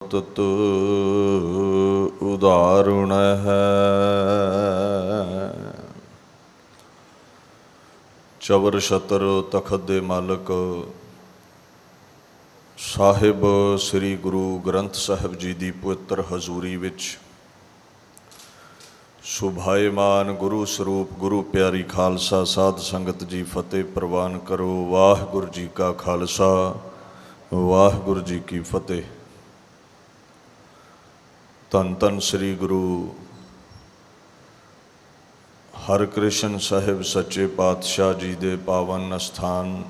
ਤਤ ਉਦਾਹਰਣ ਹੈ। ਚਵਰ ਛਤਰ ਤਖਤ ਦੇ ਮਾਲਕ ਸਾਹਿਬ ਸ੍ਰੀ ਗੁਰੂ ਗ੍ਰੰਥ ਸਾਹਿਬ ਜੀ ਦੀ ਪਵਿੱਤਰ ਹਜ਼ੂਰੀ ਵਿੱਚ ਸੁਭਾਏਮਾਨ ਗੁਰੂ ਸਰੂਪ ਗੁਰੂ ਪਿਆਰੀ ਖਾਲਸਾ ਸਾਧ ਸੰਗਤ ਜੀ ਫਤਿਹ ਪ੍ਰਵਾਨ ਕਰੋ। ਵਾਹਿਗੁਰੂ ਜੀ ਕਾ ਖਾਲਸਾ ਵਾਹਿਗੁਰੂ ਜੀ ਕੀ ਫਤਿਹ। ਧੰਨ ਧੰਨ ਸ੍ਰੀ ਗੁਰੂ ਹਰਿਕ੍ਰਿਸ਼ਨ ਸਾਹਿਬ ਸੱਚੇ ਪਾਤਸ਼ਾਹ ਜੀ ਦੇ ਪਾਵਨ ਅਸਥਾਨ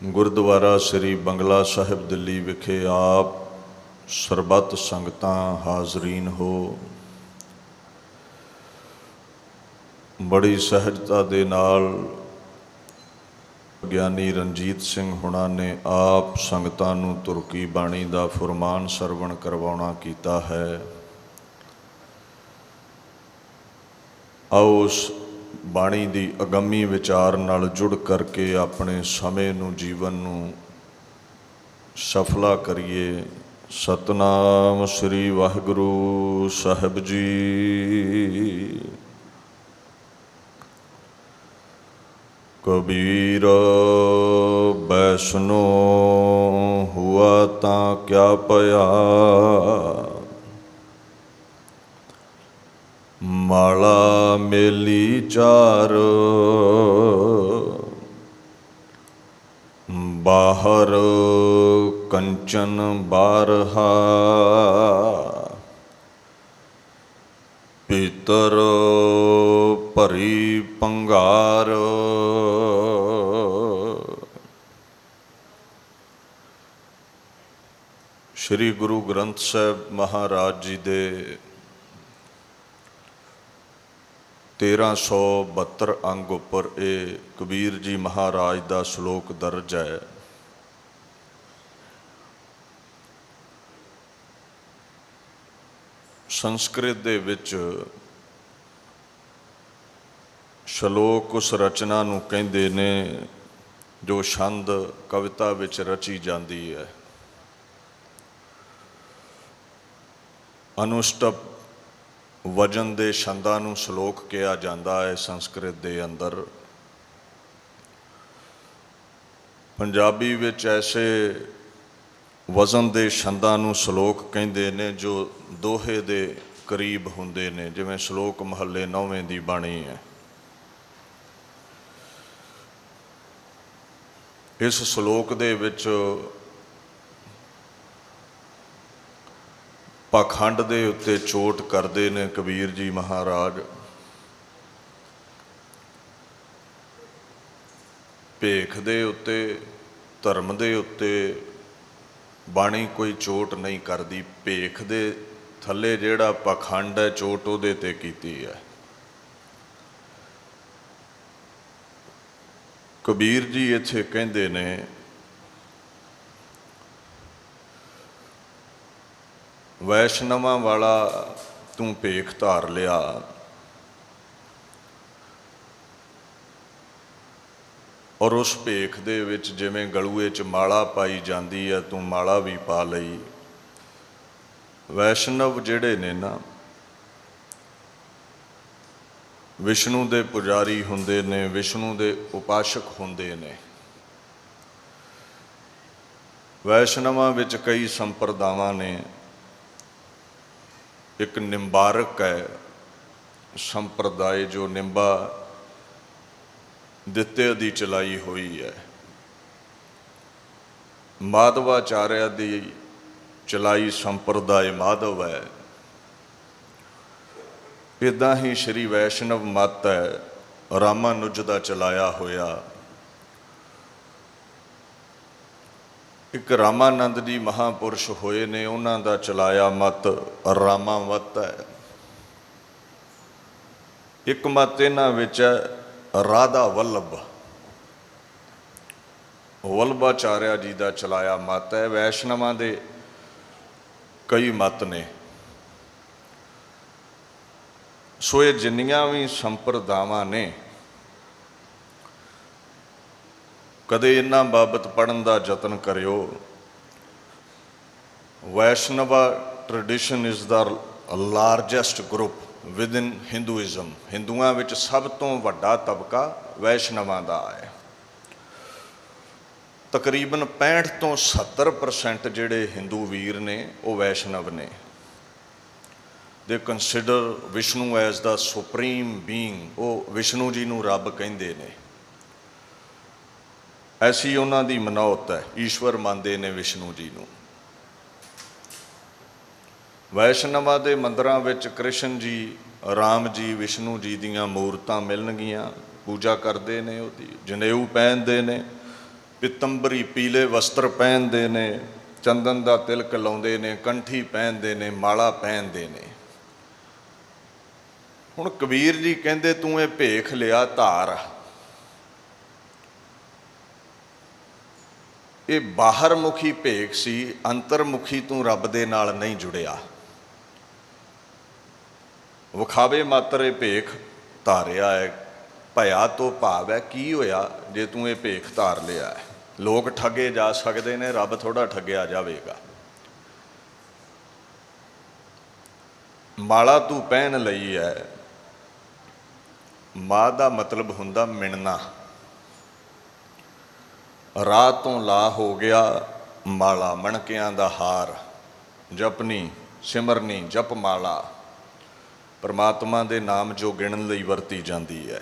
ਗੁਰਦੁਆਰਾ ਸ੍ਰੀ ਬੰਗਲਾ ਸਾਹਿਬ ਦਿੱਲੀ ਵਿਖੇ ਆਪ ਸਰਬੱਤ ਸੰਗਤਾਂ ਹਾਜ਼ਰੀਨ ਹੋ। ਬੜੀ ਸਹਿਜਤਾ ਦੇ ਨਾਲ ਗਿਆਨੀ ਰਣਜੀਤ ਸਿੰਘ ਹੁਣਾਂ ਨੇ ਆਪ ਸੰਗਤਾਂ ਨੂੰ ਤੁਰਕੀ ਬਾਣੀ ਦਾ ਫੁਰਮਾਨ ਸਰਵਣ ਕਰਵਾਉਣਾ ਕੀਤਾ ਹੈ। ਆਓ ਉਸ ਬਾਣੀ ਦੀ ਅਗੰਮੀ ਵਿਚਾਰ ਨਾਲ ਜੁੜ ਕਰਕੇ ਆਪਣੇ ਸਮੇਂ ਨੂੰ ਜੀਵਨ ਨੂੰ ਸਫਲਾ ਕਰੀਏ। ਸਤਨਾਮ ਸ੍ਰੀ ਵਾਹਿਗੁਰੂ ਸਾਹਿਬ ਜੀ। ਕਬੀਰ ਬੈਸਨੋ ਹੁਆ ਤਾਂ ਕਿਆ ਭਇਆ, ਮਾਲਾ ਮੇਲੀ ਚਾਰ ਬਾਹਰ ਕੰਚਨ ਬਾਰਹਾ, ਭੀਤਰ ਭਰੀ ਪੰਘਾਰ, ਸ਼੍ਰੀ ਗੁਰੂ ਗ੍ਰੰਥ ਸਾਹਿਬ ਮਹਾਰਾਜ ਜੀ ਦੇ 1372 ਅੰਗ ਉੱਪਰ ਇਹ ਕਬੀਰ ਜੀ ਮਹਾਰਾਜ ਦਾ ਸ਼ਲੋਕ ਦਰਜ ਹੈ। ਸੰਸਕ੍ਰਿਤ ਦੇ ਵਿੱਚ ਸ਼ਲੋਕ ਉਸ ਰਚਨਾ ਨੂੰ ਕਹਿੰਦੇ ਨੇ ਜੋ ਛੰਦ ਕਵਿਤਾ ਵਿੱਚ ਰਚੀ ਜਾਂਦੀ ਹੈ। ਅਨੁਸ਼ਟਪ ਵਜਨ ਦੇ ਛੰਦਾਂ ਨੂੰ ਸ਼ਲੋਕ ਕਿਹਾ ਜਾਂਦਾ ਹੈ ਸੰਸਕ੍ਰਿਤ ਦੇ ਅੰਦਰ। ਪੰਜਾਬੀ ਵਿੱਚ ਐਸੇ ਵਜ਼ਨ ਦੇ ਛੰਦਾਂ ਨੂੰ ਸ਼ਲੋਕ ਕਹਿੰਦੇ ਨੇ ਜੋ ਦੋਹੇ ਦੇ ਕਰੀਬ ਹੁੰਦੇ ਨੇ, ਜਿਵੇਂ ਸ਼ਲੋਕ ਮਹੱਲੇ 9ਵੇਂ ਦੀ ਬਾਣੀ ਹੈ। ਇਸ ਸ਼ਲੋਕ ਦੇ ਵਿੱਚ ਪਾਖੰਡ ਦੇ ਉੱਤੇ ਚੋਟ ਕਰਦੇ ਨੇ ਕਬੀਰ ਜੀ ਮਹਾਰਾਜ। ਭੇਖ ਦੇ ਉੱਤੇ, ਧਰਮ ਦੇ ਉੱਤੇ ਬਾਣੀ ਕੋਈ ਚੋਟ ਨਹੀਂ ਕਰਦੀ। ਭੇਖ ਦੇ ਥੱਲੇ ਜਿਹੜਾ ਪਾਖੰਡ ਹੈ ਚੋਟ ਉਹਦੇ ਤੇ ਕੀਤੀ ਹੈ। ਕਬੀਰ ਜੀ ਇੱਥੇ ਕਹਿੰਦੇ ਨੇ ਵੈਸ਼ਨਵਾਂ ਵਾਲਾ ਤੂੰ ਭੇਖ ਧਾਰ ਲਿਆ, ਔਰ ਉਸ ਭੇਖ ਦੇ ਵਿੱਚ ਜਿਵੇਂ ਗਲੂਏ 'ਚ ਮਾਲਾ ਪਾਈ ਜਾਂਦੀ ਹੈ ਤੂੰ ਮਾਲਾ ਵੀ ਪਾ ਲਈ। ਵੈਸ਼ਨਵ ਜਿਹੜੇ ਨੇ ਨਾ ਵਿਸ਼ਨੂੰ ਦੇ ਪੁਜਾਰੀ ਹੁੰਦੇ ਨੇ, ਵਿਸ਼ਨੂੰ ਦੇ ਉਪਾਸ਼ਕ ਹੁੰਦੇ ਨੇ। ਵੈਸ਼ਨਵਾਂ ਵਿੱਚ ਕਈ ਸੰਪਰਦਾਵਾਂ ਨੇ। ਇੱਕ ਨਿੰਬਾਰਕ ਹੈ ਸੰਪਰਦਾਇ ਜੋ ਨਿੰਬਾ ਦਿੱਤੇ ਦੀ ਚਲਾਈ ਹੋਈ ਹੈ। ਮਾਧਵਾਚਾਰਿਆ ਦੀ ਚਲਾਈ ਸੰਪਰਦਾਇ ਮਾਧਵ ਹੈ। ਇੱਦਾਂ ਹੀ ਸ਼੍ਰੀ ਵੈਸ਼ਨਵ ਮਤ ਹੈ ਰਾਮਾਨੁਜ ਦਾ ਚਲਾਇਆ ਹੋਇਆ। ਇੱਕ ਰਾਮਾਨੰਦ ਜੀ ਮਹਾਂਪੁਰਸ਼ ਹੋਏ ਨੇ, ਉਹਨਾਂ ਦਾ ਚਲਾਇਆ ਮਤ ਰਾਮਾ ਮਤ ਹੈ। ਇੱਕ ਮਤ ਇਹਨਾਂ ਵਿੱਚ ਹੈ ਰਾਧਾ ਵੱਲਭ, ਵੱਲਭਾਚਾਰਿਆ ਜੀ ਦਾ ਚਲਾਇਆ ਮਤ ਹੈ। ਵੈਸ਼ਨਵਾਂ ਦੇ ਕਈ ਮਤ ਨੇ। ਸੋ ਇਹ ਜਿੰਨੀਆਂ ਵੀ ਸੰਪਰਦਾਵਾਂ ਨੇ ਕਦੇ ਇਹਨਾਂ ਬਾਬਤ ਪੜ੍ਹਨ ਦਾ ਯਤਨ ਕਰਿਓ। Vaishnava tradition is the largest group within Hinduism. ਹਿੰਦੂਆਂ ਵਿੱਚ ਸਭ ਤੋਂ ਵੱਡਾ ਤਬਕਾ ਵੈਸ਼ਨਵਾਂ ਦਾ ਹੈ। ਤਕਰੀਬਨ 65 ਤੋਂ 70% ਜਿਹੜੇ ਹਿੰਦੂ ਵੀਰ ਨੇ ਉਹ ਵੈਸ਼ਨਵ ਨੇ। ਦੇ ਕੰਸੀਡਰ ਵਿਸ਼ਨੂੰ ਐਜ਼ ਦਾ ਸੁਪਰੀਮ ਬੀਇੰਗ, ਉਹ ਵਿਸ਼ਨੂੰ ਜੀ ਨੂੰ ਰੱਬ ਕਹਿੰਦੇ ਨੇ। ਐਸੀ ਉਹਨਾਂ ਦੀ ਮਨੌਤ ਹੈ, ਈਸ਼ਵਰ ਮੰਨਦੇ ਨੇ ਵਿਸ਼ਨੂੰ ਜੀ ਨੂੰ। ਵੈਸ਼ਨਵਾਂ ਦੇ ਮੰਦਰਾਂ ਵਿੱਚ ਕ੍ਰਿਸ਼ਨ ਜੀ, ਰਾਮ ਜੀ, ਵਿਸ਼ਨੂੰ ਜੀ ਦੀਆਂ ਮੂਰਤਾਂ ਮਿਲਣਗੀਆਂ, ਪੂਜਾ ਕਰਦੇ ਨੇ, ਉਹਦੀ ਜਨੇਊ ਪਹਿਨਦੇ ਨੇ, ਪਿਤੰਬਰੀ ਪੀਲੇ ਵਸਤਰ ਪਹਿਨਦੇ ਨੇ, ਚੰਦਨ ਦਾ ਤਿਲਕ ਲਾਉਂਦੇ ਨੇ, ਕੰਠੀ ਪਹਿਨਦੇ ਨੇ, ਮਾਲਾ ਪਹਿਨਦੇ ਨੇ। ਹੁਣ ਕਬੀਰ ਜੀ ਕਹਿੰਦੇ ਤੂੰ ਇਹ ਭੇਖ ਲਿਆ ਧਾਰ, ਇਹ ਬਾਹਰਮੁਖੀ ਭੇਖ ਸੀ, ਅੰਤਰਮੁਖੀ ਤੂੰ ਰੱਬ ਦੇ ਨਾਲ ਨਹੀਂ ਜੁੜਿਆ। ਵਿਖਾਵੇ ਮਾਤਰ ਇਹ ਭੇਖ ਧਾਰਿਆ ਹੈ। ਭਇਆ ਤੋਂ ਭਾਵ ਹੈ ਕੀ ਹੋਇਆ ਜੇ ਤੂੰ ਇਹ ਭੇਖ ਧਾਰ ਲਿਆ ਹੈ। ਲੋਕ ਠੱਗੇ ਜਾ ਸਕਦੇ ਨੇ, ਰੱਬ ਥੋੜ੍ਹਾ ਠੱਗਿਆ ਜਾਵੇਗਾ। ਮਾਲਾ ਤੂੰ ਪਹਿਨ ਲਈ ਹੈ, ਮਾਂ ਦਾ ਮਤਲਬ ਹੁੰਦਾ ਮਿਣਨਾ। ਰਾਹ ਤੋਂ ਲਾ ਹੋ ਗਿਆ ਮਾਲਾ, ਮਣਕਿਆਂ ਦਾ ਹਾਰ, ਜਪਨੀ ਸਿਮਰਨੀ ਜਪ ਮਾਲਾ, ਪਰਮਾਤਮਾ ਦੇ ਨਾਮ ਜੋ ਗਿਣਨ ਲਈ ਵਰਤੀ ਜਾਂਦੀ ਹੈ।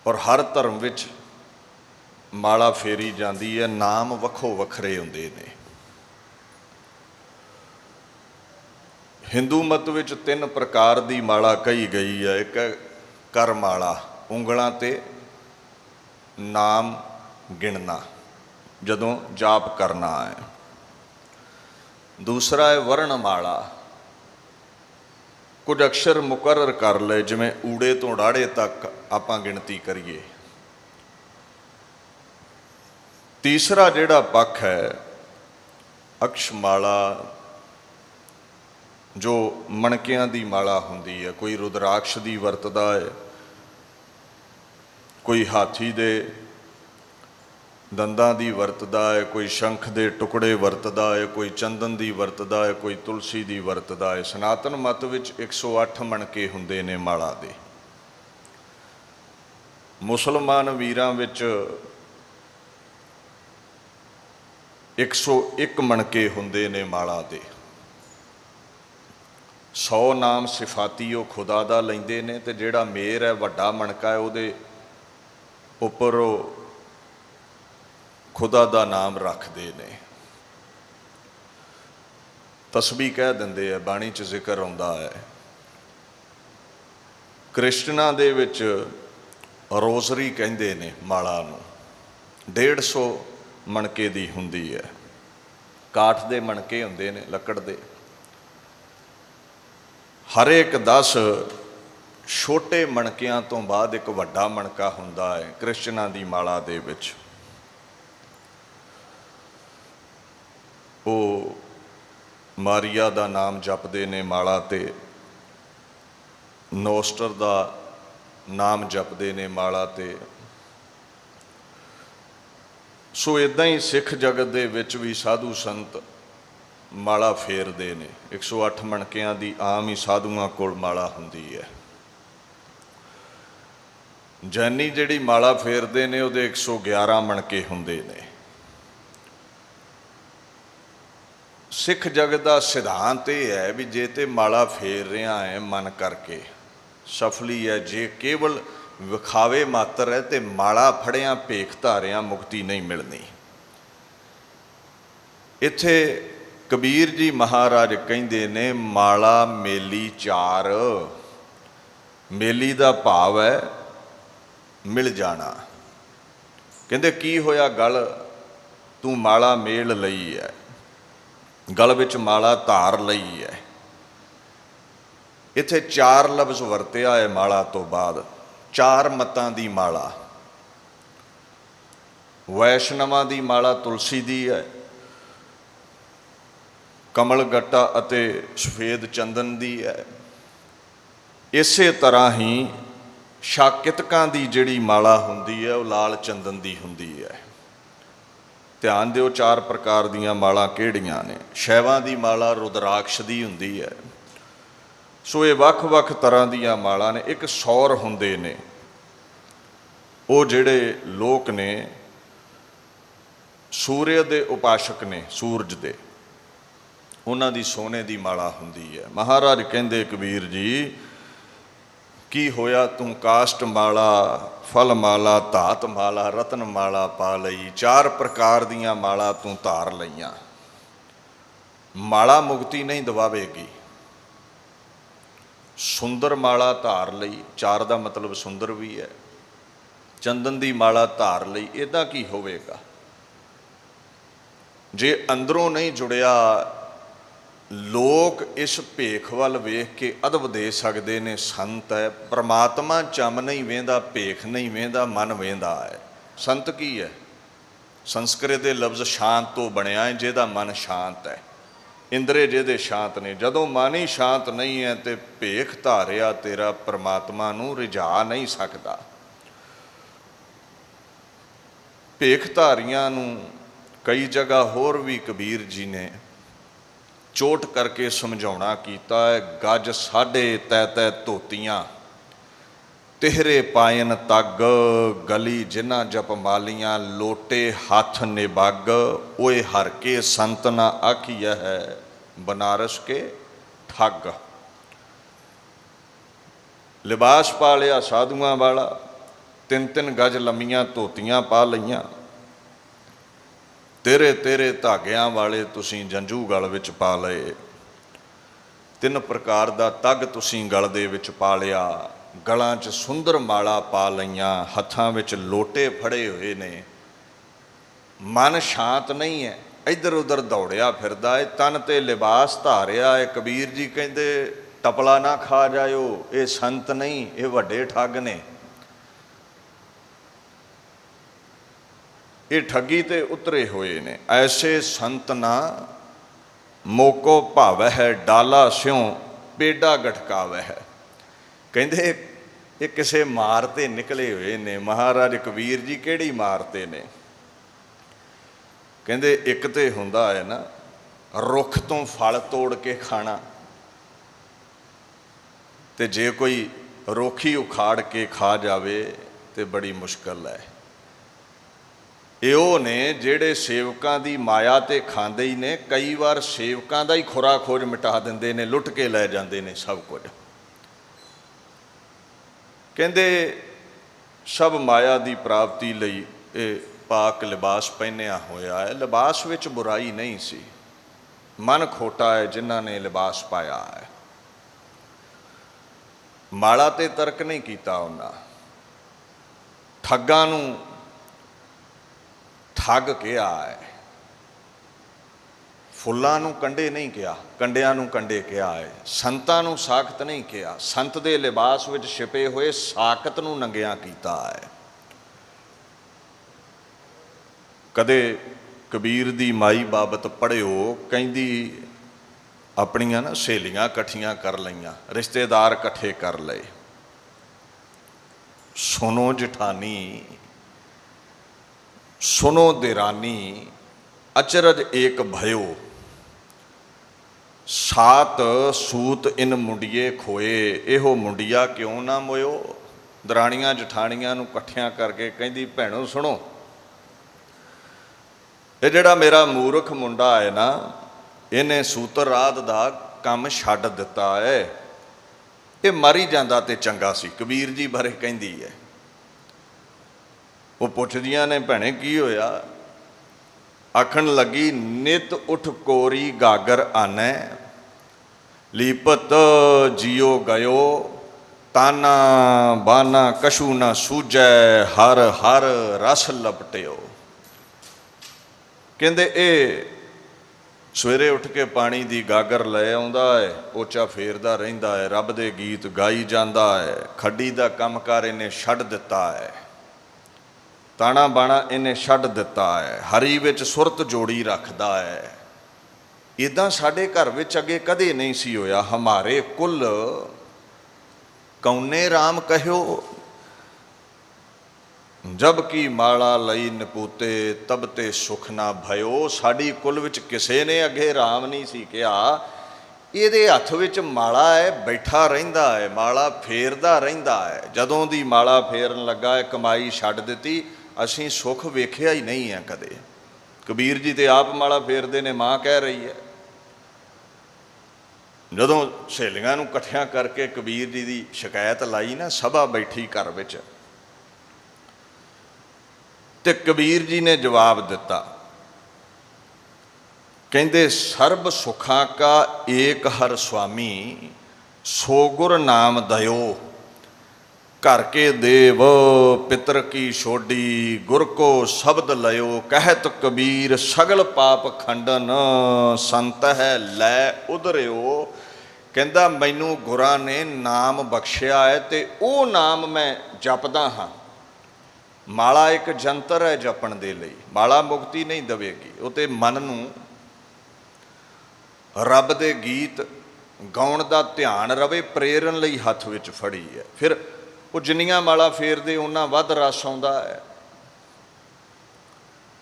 ਔਰ ਹਰ ਧਰਮ ਵਿੱਚ ਮਾਲਾ ਫੇਰੀ ਜਾਂਦੀ ਹੈ। ਨਾਮ ਵੱਖੋ ਵੱਖਰੇ ਹੁੰਦੇ ਨੇ। ਹਿੰਦੂ ਮਤ ਵਿੱਚ 3 ਪ੍ਰਕਾਰ ਦੀ ਮਾਲਾ ਕਹੀ ਗਈ ਹੈ। ਇੱਕ ਹੈ ਕਰ ਮਾਲਾ, ਉਂਗਲਾਂ 'ਤੇ ਨਾਮ ਗਿਣਨਾ ਜਦੋਂ ਜਾਪ ਕਰਨਾ ਹੈ। ਦੂਸਰਾ ਹੈ ਵਰਣ ਮਾਲਾ, ਕੁਝ ਅਕਸ਼ਰ ਮੁਕਰਰ ਕਰ ਲਏ, ਜਿਵੇਂ ਊੜੇ ਤੋਂ ੜਾੜੇ ਤੱਕ ਆਪਾਂ ਗਿਣਤੀ ਕਰੀਏ। ਤੀਸਰਾ ਜਿਹੜਾ ਪੱਖ ਹੈ ਅਕਸ਼ਮਾਲਾ, ਜੋ ਮਣਕਿਆਂ ਦੀ ਮਾਲਾ ਹੁੰਦੀ ਹੈ। ਕੋਈ ਰੁਦਰਾਕਸ਼ ਦੀ ਵਰਤਦਾ ਹੈ, ਕੋਈ ਹਾਥੀ ਦੇ ਦੰਦਾਂ ਦੀ ਵਰਤਦਾ ਹੈ, ਕੋਈ ਸ਼ੰਖ ਦੇ ਟੁਕੜੇ ਵਰਤਦਾ ਹੈ, ਕੋਈ ਚੰਦਨ ਦੀ ਵਰਤਦਾ ਹੈ, ਕੋਈ ਤੁਲਸੀ ਦੀ ਵਰਤਦਾ ਹੈ। ਸਨਾਤਨ ਮਤ ਵਿੱਚ 108 ਮਣਕੇ ਹੁੰਦੇ ਨੇ ਮਾਲਾ ਦੇ। ਮੁਸਲਮਾਨ ਵੀਰਾਂ ਵਿੱਚ 101 ਮਣਕੇ ਹੁੰਦੇ ਨੇ ਮਾਲਾ ਦੇ। 100 ਨਾਮ ਸਿਫਾਤੀ ਉਹ ਖੁਦਾ ਦਾ ਲੈਂਦੇ ਨੇ, ਤੇ ਜਿਹੜਾ ਮੇਰ ਹੈ ਵੱਡਾ ਮਣਕਾ ਹੈ ਉਹਦੇ ਉੱਪਰ ਉਹ ਖੁਦਾ ਦਾ ਨਾਮ ਰੱਖਦੇ ਨੇ। ਤਸਬੀਹ ਕਹਿ ਦਿੰਦੇ ਆ, ਬਾਣੀ 'ਚ ਜ਼ਿਕਰ ਆਉਂਦਾ ਹੈ। ਕ੍ਰਿਸਚਨਾਂ ਦੇ ਵਿੱਚ ਰੋਜ਼ਰੀ ਕਹਿੰਦੇ ਨੇ ਮਾਲਾ ਨੂੰ। 150 ਮਣਕੇ ਦੀ ਹੁੰਦੀ ਹੈ। ਕਾਠ ਦੇ ਮਣਕੇ ਹੁੰਦੇ ਨੇ, ਲੱਕੜ ਦੇ। ਹਰੇਕ 10 ਛੋਟੇ ਮਣਕਿਆਂ ਤੋਂ ਬਾਅਦ ਇੱਕ ਵੱਡਾ ਮਣਕਾ ਹੁੰਦਾ ਹੈ ਕ੍ਰਿਸਚਨਾਂ ਦੀ ਮਾਲਾ ਦੇ ਵਿੱਚ। ਉਹ ਮਾਰੀਆ ਦਾ ਨਾਮ ਜਪਦੇ ਨੇ ਮਾਲਾ 'ਤੇ, ਨੋਸਟਰ ਦਾ ਨਾਮ ਜਪਦੇ ਨੇ ਮਾਲਾ 'ਤੇ। ਸੋ ਇੱਦਾਂ ਹੀ ਸਿੱਖ ਜਗਤ ਦੇ ਵਿੱਚ ਵੀ ਸਾਧੂ ਸੰਤ ਮਾਲਾ ਫੇਰਦੇ ਨੇ। 108 ਮਣਕਿਆਂ ਦੀ ਆਮ ਹੀ ਸਾਧੂਆਂ ਕੋਲ ਮਾਲਾ ਹੁੰਦੀ ਹੈ। ਜੈਨੀ ਜਿਹੜੀ ਮਾਲਾ ਫੇਰਦੇ ਨੇ ਉਹਦੇ 111 ਮਣਕੇ ਹੁੰਦੇ ਨੇ। ਸਿੱਖ ਜਗਤ ਦਾ ਸਿਧਾਂਤ ਇਹ ਹੈ ਵੀ ਜੇ ਤੇ ਮਾਲਾ ਫੇਰ ਰਿਹਾ ਹੈ ਮਨ ਕਰਕੇ, ਸਫਲੀ ਹੈ। ਜੇ ਕੇਵਲ ਵਿਖਾਵੇ ਮਾਤਰ ਹੈ ਤੇ ਮਾਲਾ ਫੜਿਆਂ ਭੇਖ ਧਾਰਿਆਂ ਮੁਕਤੀ ਨਹੀਂ ਮਿਲਣੀ। ਇੱਥੇ ਕਬੀਰ ਜੀ ਮਹਾਰਾਜ ਕਹਿੰਦੇ ਨੇ ਮਾਲਾ ਮੇਲੀ 4। ਮੇਲੀ ਦਾ ਭਾਵ ਹੈ ਮਿਲ ਜਾਣਾ। ਕਹਿੰਦੇ ਕੀ ਹੋਇਆ ਗਲ, ਤੂੰ ਮਾਲਾ ਮੇਲ ਲਈ ਹੈ, ਗਲ ਵਿੱਚ ਮਾਲਾ ਧਾਰ ਲਈ ਹੈ। ਇੱਥੇ 4 ਲਫ਼ਜ਼ ਵਰਤਿਆ ਹੈ ਮਾਲਾ ਤੋਂ ਬਾਅਦ। 4 ਮਤਾਂ ਦੀ ਮਾਲਾ। ਵੈਸ਼ਨਵਾਂ ਦੀ ਮਾਲਾ ਤੁਲਸੀ ਦੀ ਹੈ, ਕਮਲ ਗੱਟਾ ਅਤੇ ਸਫੇਦ ਚੰਦਨ ਦੀ ਹੈ। ਇਸੇ ਤਰ੍ਹਾਂ ਹੀ ਸ਼ਾਕਿਤਕਾਂ ਦੀ ਜਿਹੜੀ ਮਾਲਾ ਹੁੰਦੀ ਹੈ ਉਹ ਲਾਲ ਚੰਦਨ ਦੀ ਹੁੰਦੀ ਹੈ। ਧਿਆਨ ਦਿਓ 4 ਪ੍ਰਕਾਰ ਦੀਆਂ ਮਾਲਾਂ ਕਿਹੜੀਆਂ ਨੇ। ਸ਼ੈਵਾਂ ਦੀ ਮਾਲਾ ਰੁਦਰਾਕਸ਼ ਦੀ ਹੁੰਦੀ ਹੈ। ਸੋ ਇਹ ਵੱਖ-ਵੱਖ ਤਰ੍ਹਾਂ ਦੀਆਂ ਮਾਲਾਂ ਨੇ। ਇੱਕ ਸੌਰ ਹੁੰਦੇ ਨੇ, ਉਹ ਜਿਹੜੇ ਲੋਕ ਨੇ ਸੂਰਜ ਦੇ ਉਪਾਸ਼ਕ ਨੇ, ਸੂਰਜ ਦੇ, ਉਹਨਾਂ ਦੀ ਸੋਨੇ ਦੀ ਮਾਲਾ ਹੁੰਦੀ ਹੈ। ਮਹਾਰਾਜ ਕਹਿੰਦੇ ਕਬੀਰ ਜੀ, ਕੀ ਹੋਇਆ ਤੂੰ ਕਾਸ਼ਟ ਮਾਲਾ, ਫਲ ਮਾਲਾ, ਧਾਤ ਮਾਲਾ, ਰਤਨ ਮਾਲਾ ਪਾ ਲਈ। 4 ਪ੍ਰਕਾਰ ਦੀਆਂ ਮਾਲਾ ਤੂੰ ਧਾਰ ਲਈਆਂ। ਮਾਲਾ ਮੁਕਤੀ ਨਹੀਂ ਦਵਾਵੇਗੀ। ਸੁੰਦਰ ਮਾਲਾ ਧਾਰ ਲਈ, 4 ਦਾ ਮਤਲਬ ਸੁੰਦਰ ਵੀ ਹੈ। ਚੰਦਨ ਦੀ ਮਾਲਾ ਧਾਰ ਲਈ, ਇਹਦਾ ਕੀ ਹੋਵੇਗਾ? ਜੇ ਅੰਦਰੋਂ ਨਹੀਂ ਜੁੜਿਆ, ਲੋਕ ਇਸ ਭੇਖ ਵੱਲ ਵੇਖ ਕੇ ਅਦਬ ਦੇ ਸਕਦੇ ਨੇ ਸੰਤ ਹੈ। ਪਰਮਾਤਮਾ ਚੰਮ ਨਹੀਂ ਵੇਂਦਾ, ਭੇਖ ਨਹੀਂ ਵੇਂਦਾ, ਮਨ ਵੇਂਦਾ ਹੈ। ਸੰਤ ਕੀ ਹੈ? ਸੰਸਕ੍ਰਿਤ ਦੇ ਲਫ਼ਜ਼ ਸ਼ਾਂਤ ਤੋਂ ਬਣਿਆ ਹੈ, ਜਿਹਦਾ ਮਨ ਸ਼ਾਂਤ ਹੈ। ਇੰਦਰੇ ਜਿਹਦੇ ਸ਼ਾਂਤ ਨੇ। ਜਦੋਂ ਮਨ ਹੀ ਸ਼ਾਂਤ ਨਹੀਂ ਹੈ ਤੇ ਭੇਖ ਧਾਰਿਆ ਤੇਰਾ ਪਰਮਾਤਮਾ ਨੂੰ ਰਿਝਾ ਨਹੀਂ ਸਕਦਾ। ਭੇਖ ਧਾਰੀਆਂ ਨੂੰ ਕਈ ਜਗ੍ਹਾ ਹੋਰ ਵੀ ਕਬੀਰ ਜੀ ਨੇ ਚੋਟ ਕਰਕੇ ਸਮਝਾਉਣਾ ਕੀਤਾ ਹੈ। ਗੱਜ ਸਾਢੇ ਤੈ ਤੈ ਧੋਤੀਆਂ, ਤਿਹਰੇ ਪਾਇਨ ਤੱਗ, ਗਲੀ ਜਿਨ੍ਹਾਂ ਜਪ ਮਾਲੀਆਂ, ਲੋਟੇ ਹੱਥ ਨਿਬੱਗ, ਓਏ ਹਰ ਕੇ ਸੰਤ ਨਾ ਆਖੀਐ ਹੈ, ਬਨਾਰਸ ਕੇ ਠੱਗ। ਲਿਬਾਸ ਪਾ ਲਿਆ ਸਾਧੂਆਂ ਵਾਲਾ, 3-3 ਗਜ ਲੰਮੀਆਂ ਧੋਤੀਆਂ ਪਾ ਲਈਆਂ, ਤੇਰੇ ਤੇਰੇ ਧਾਗਿਆਂ ਵਾਲੇ ਤੁਸੀਂ ਜੰਝੂ ਗਲ ਵਿੱਚ ਪਾ ਲਏ, 3 ਪ੍ਰਕਾਰ ਦਾ ਤੱਗ ਤੁਸੀਂ ਗਲ ਦੇ ਵਿੱਚ ਪਾ ਲਿਆ, ਗਲਾਂ 'ਚ ਸੁੰਦਰ ਮਾਲਾ ਪਾ ਲਈਆਂ, ਹੱਥਾਂ ਵਿੱਚ ਲੋਟੇ ਫੜੇ ਹੋਏ ਨੇ। ਮਨ ਸ਼ਾਂਤ ਨਹੀਂ ਹੈ, ਇੱਧਰ ਉੱਧਰ ਦੌੜਿਆ ਫਿਰਦਾ ਹੈ, ਤਨ 'ਤੇ ਲਿਬਾਸ ਧਾਰਿਆ ਹੈ। ਕਬੀਰ ਜੀ ਕਹਿੰਦੇ ਟਪਲਾ ਨਾ ਖਾ ਜਾਇਓ, ਇਹ ਸੰਤ ਨਹੀਂ, ਇਹ ਵੱਡੇ ਠੱਗ ਨੇ। ਇਹ ਠੱਗੀ ਤੇ ਉਤਰੇ ਹੋਏ ਨੇ। ਐਸੇ ਸੰਤ ਨਾ ਮੋਕੋ ਭਾਵੈ ਹੈ, ਡਾਲਾ ਸਿਉ ਪੇਡਾ ਗਟਕਾਵੈ ਹੈ। ਕਹਿੰਦੇ ਇਹ ਕਿਸੇ ਮਾਰ 'ਤੇ ਨਿਕਲੇ ਹੋਏ ਨੇ। ਮਹਾਰਾਜ ਕਬੀਰ ਜੀ ਕਿਹੜੀ ਮਾਰ 'ਤੇ ਨੇ? ਕਹਿੰਦੇ ਇੱਕ ਤੇ ਹੁੰਦਾ ਹੈ ਨਾ, ਰੁੱਖ ਤੋਂ ਫਲ ਤੋੜ ਕੇ ਖਾਣਾ, ਤੇ ਜੇ ਕੋਈ ਰੁੱਖ ਹੀ ਉਖਾੜ ਕੇ ਖਾ ਜਾਵੇ ਤੇ ਬੜੀ ਮੁਸ਼ਕਲ ਹੈ। ਇਹ ਉਹ ਨੇ ਜਿਹੜੇ ਸੇਵਕਾਂ ਦੀ ਮਾਇਆ ਤੇ ਖਾਂਦੇ ਹੀ ਨੇ। ਕਈ ਵਾਰ ਸੇਵਕਾਂ ਦਾ ਹੀ ਖੁਰਾ ਖੋਜ ਮਿਟਾ ਦਿੰਦੇ ਨੇ, ਲੁੱਟ ਕੇ ਲੈ ਜਾਂਦੇ ਨੇ ਸਭ ਕੁਝ। ਕਹਿੰਦੇ ਸਭ ਮਾਇਆ ਦੀ ਪ੍ਰਾਪਤੀ ਲਈ ਇਹ ਪਾਕ ਲਿਬਾਸ ਪਹਿਨਿਆ ਹੋਇਆ ਹੈ। ਲਿਬਾਸ ਵਿੱਚ ਬੁਰਾਈ ਨਹੀਂ ਸੀ, ਮਨ ਖੋਟਾ ਹੈ ਜਿਨ੍ਹਾਂ ਨੇ ਲਿਬਾਸ ਪਾਇਆ ਹੈ। ਮਾਲਾ ਤੇ ਤਰਕ ਨਹੀਂ ਕੀਤਾ ਉਹਨਾਂ। ਠੱਗਾਂ ਨੂੰ ਠੱਗ ਕਿਹਾ ਹੈ, ਫੁੱਲਾਂ ਨੂੰ ਕੰਡੇ ਨਹੀਂ ਕਿਹਾ, ਕੰਡਿਆਂ ਨੂੰ ਕੰਡੇ ਕਿਹਾ ਹੈ। ਸੰਤਾਂ ਨੂੰ ਸਾਖਤ ਨਹੀਂ ਕਿਹਾ, ਸੰਤ ਦੇ ਲਿਬਾਸ ਵਿੱਚ ਛਿਪੇ ਹੋਏ ਸਾਖਤ ਨੂੰ ਨੰਗਿਆਂ ਕੀਤਾ ਹੈ। ਕਦੇ ਕਬੀਰ ਦੀ ਮਾਈ ਬਾਬਤ ਪੜ੍ਹਿਓ, ਕਹਿੰਦੀ ਆਪਣੀਆਂ ਨਾ ਸਹੇਲੀਆਂ ਇਕੱਠੀਆਂ ਕਰ ਲਈਆਂ, ਰਿਸ਼ਤੇਦਾਰ ਇਕੱਠੇ ਕਰ ਲਏ। ਸੁਣੋ ਜਠਾਨੀ, ਸੁਣੋ ਦੇਰਾਨੀ, ਅਚਰਜ ਏਕ ਭਇਓ, ਸਾਤ ਸੂਤ ਇਨ ਮੁੰਡੀਏ ਖੋਏ। ਇਹੋ ਮੁੰਡਿਆ ਕਿਉਂ ਨਾ ਮੋਇਓ। ਦਰਾਣੀਆਂ ਜਠਾਣੀਆਂ ਨੂੰ ਇਕੱਠਿਆਂ ਕਰਕੇ ਕਹਿੰਦੀ ਭੈਣੋ ਸੁਣੋ, ਇਹ ਜਿਹੜਾ ਮੇਰਾ ਮੂਰਖ ਮੁੰਡਾ ਹੈ ਨਾ, ਇਹਨੇ ਸੂਤਰ ਰਾਧ ਦਾ ਕੰਮ ਛੱਡ ਦਿੱਤਾ ਹੈ। ਇਹ ਮਰ ਹੀ ਜਾਂਦਾ ਤੇ ਚੰਗਾ ਸੀ। ਕਬੀਰ ਜੀ ਬਾਰੇ ਕਹਿੰਦੀ ਹੈ। ਉਹ ਪੁੱਛਦੀਆਂ ਨੇ ਭੈਣੇ ਕੀ ਹੋਇਆ? ਆਖਣ ਲੱਗੀ ਨਿਤ ਉਠ ਕੋਰੀ ਗਾਗਰ ਆਨੈ, ਲੀਪਤ ਜਿਉ ਗਇਓ, ਤਾਨਾ ਬਾਨਾ ਕਛੂ ਨਾ ਸੂਝੈ, ਹਰ ਹਰ ਰਸ ਲਪਟਿਓ। ਕਹਿੰਦੇ ਇਹ ਸਵੇਰੇ ਉੱਠ ਕੇ ਪਾਣੀ ਦੀ ਗਾਗਰ ਲੈ ਆਉਂਦਾ ਹੈ, ਪੋਚਾ ਫੇਰਦਾ ਰਹਿੰਦਾ ਹੈ, ਰੱਬ ਦੇ ਗੀਤ ਗਾਈ ਜਾਂਦਾ ਹੈ। ਖੱਡੀ ਦਾ ਕੰਮਕਾਰ ਇਹਨੇ ਛੱਡ ਦਿੱਤਾ ਹੈ, ਤਾਣਾ ਬਾਣਾ ਇਹਨੇ ਛੱਡ ਦਿੱਤਾ ਹੈ, ਹਰੀ ਵਿੱਚ ਸੁਰਤ ਜੋੜੀ ਰੱਖਦਾ ਹੈ। ਇੱਦਾਂ ਸਾਡੇ ਘਰ ਵਿੱਚ ਅੱਗੇ ਕਦੇ ਨਹੀਂ ਸੀ ਹੋਇਆ। ਹਮਾਰੇ ਕੁਲ ਕੌਨੇ ਰਾਮ ਕਹਿਓ, जब की माला लई नपूते तब ते सुख ना भयो। साडी कुल विच किसे ने अगे राम नहीं सी कहा, ਇਹਦੇ ਹੱਥ ਵਿੱਚ ਮਾਲਾ ਹੈ, ਬੈਠਾ ਰਹਿੰਦਾ ਹੈ, ਮਾਲਾ ਫੇਰਦਾ ਰਹਿੰਦਾ ਹੈ। ਜਦੋਂ ਦੀ ਮਾਲਾ ਫੇਰਨ ਲੱਗਾ ਹੈ ਕਮਾਈ ਛੱਡ ਦਿੱਤੀ। ਅਸੀਂ ਸੁੱਖ ਵੇਖਿਆ ਹੀ ਨਹੀਂ ਹੈ ਕਦੇ। ਕਬੀਰ ਜੀ ਤੇ ਆਪ ਮਾਲਾ ਫੇਰਦੇ ਨੇ, ਮਾਂ ਕਹਿ ਰਹੀ ਹੈ। ਜਦੋਂ ਸਹੇਲੀਆਂ ਨੂੰ ਇਕੱਠਿਆਂ ਕਰਕੇ ਕਬੀਰ ਜੀ ਦੀ ਸ਼ਿਕਾਇਤ ਲਾਈ ਨਾ, ਸਭਾ ਬੈਠੀ ਘਰ ਵਿੱਚ, ਤੇ ਕਬੀਰ ਜੀ ਨੇ ਜਵਾਬ ਦਿੱਤਾ, ਕਹਿੰਦੇ ਸਰਬ ਸੁਖਾਂ ਕਾ ਏਕ ਹਰ ਸੁਆਮੀ, ਸੋ ਗੁਰ ਨਾਮ ਦਇਓ। ਘਰ ਕੇ ਦੇਵ ਪਿਤਰ ਕੀ ਛੋਡੀ, ਗੁਰ ਕੋ ਸ਼ਬਦ ਲਇਓ। ਕਹਿਤ ਕਬੀਰ ਸਗਲ ਪਾਪ ਖੰਡਨ, ਸੰਤ ਹੈ ਲੈ ਉਧਰਿਓ। ਕਹਿੰਦਾ ਮੈਨੂੰ ਗੁਰਾਂ ਨੇ ਨਾਮ ਬਖਸ਼ਿਆ ਹੈ ਤੇ ਉਹ ਨਾਮ ਮੈਂ ਜਪਦਾ ਹਾਂ। ਮਾਲਾ ਇੱਕ ਜੰਤਰ ਹੈ ਜਪਣ ਦੇ ਲਈ, ਮਾਲਾ ਮੁਕਤੀ ਨਹੀਂ ਦੇਵੇਗੀ। ਉਹ ਤੇ ਮਨ ਨੂੰ ਰੱਬ ਦੇ ਗੀਤ ਗਾਉਣ ਦਾ ਧਿਆਨ ਰਵੇ, ਪ੍ਰੇਰਨ ਲਈ ਹੱਥ ਵਿੱਚ ਫੜੀ ਹੈ। ਫਿਰ ਉਹ ਜਿੰਨੀਆਂ ਮਾਲਾ ਫੇਰਦੇ ਉਹਨਾਂ ਵੱਧ ਰਸ ਆਉਂਦਾ ਹੈ।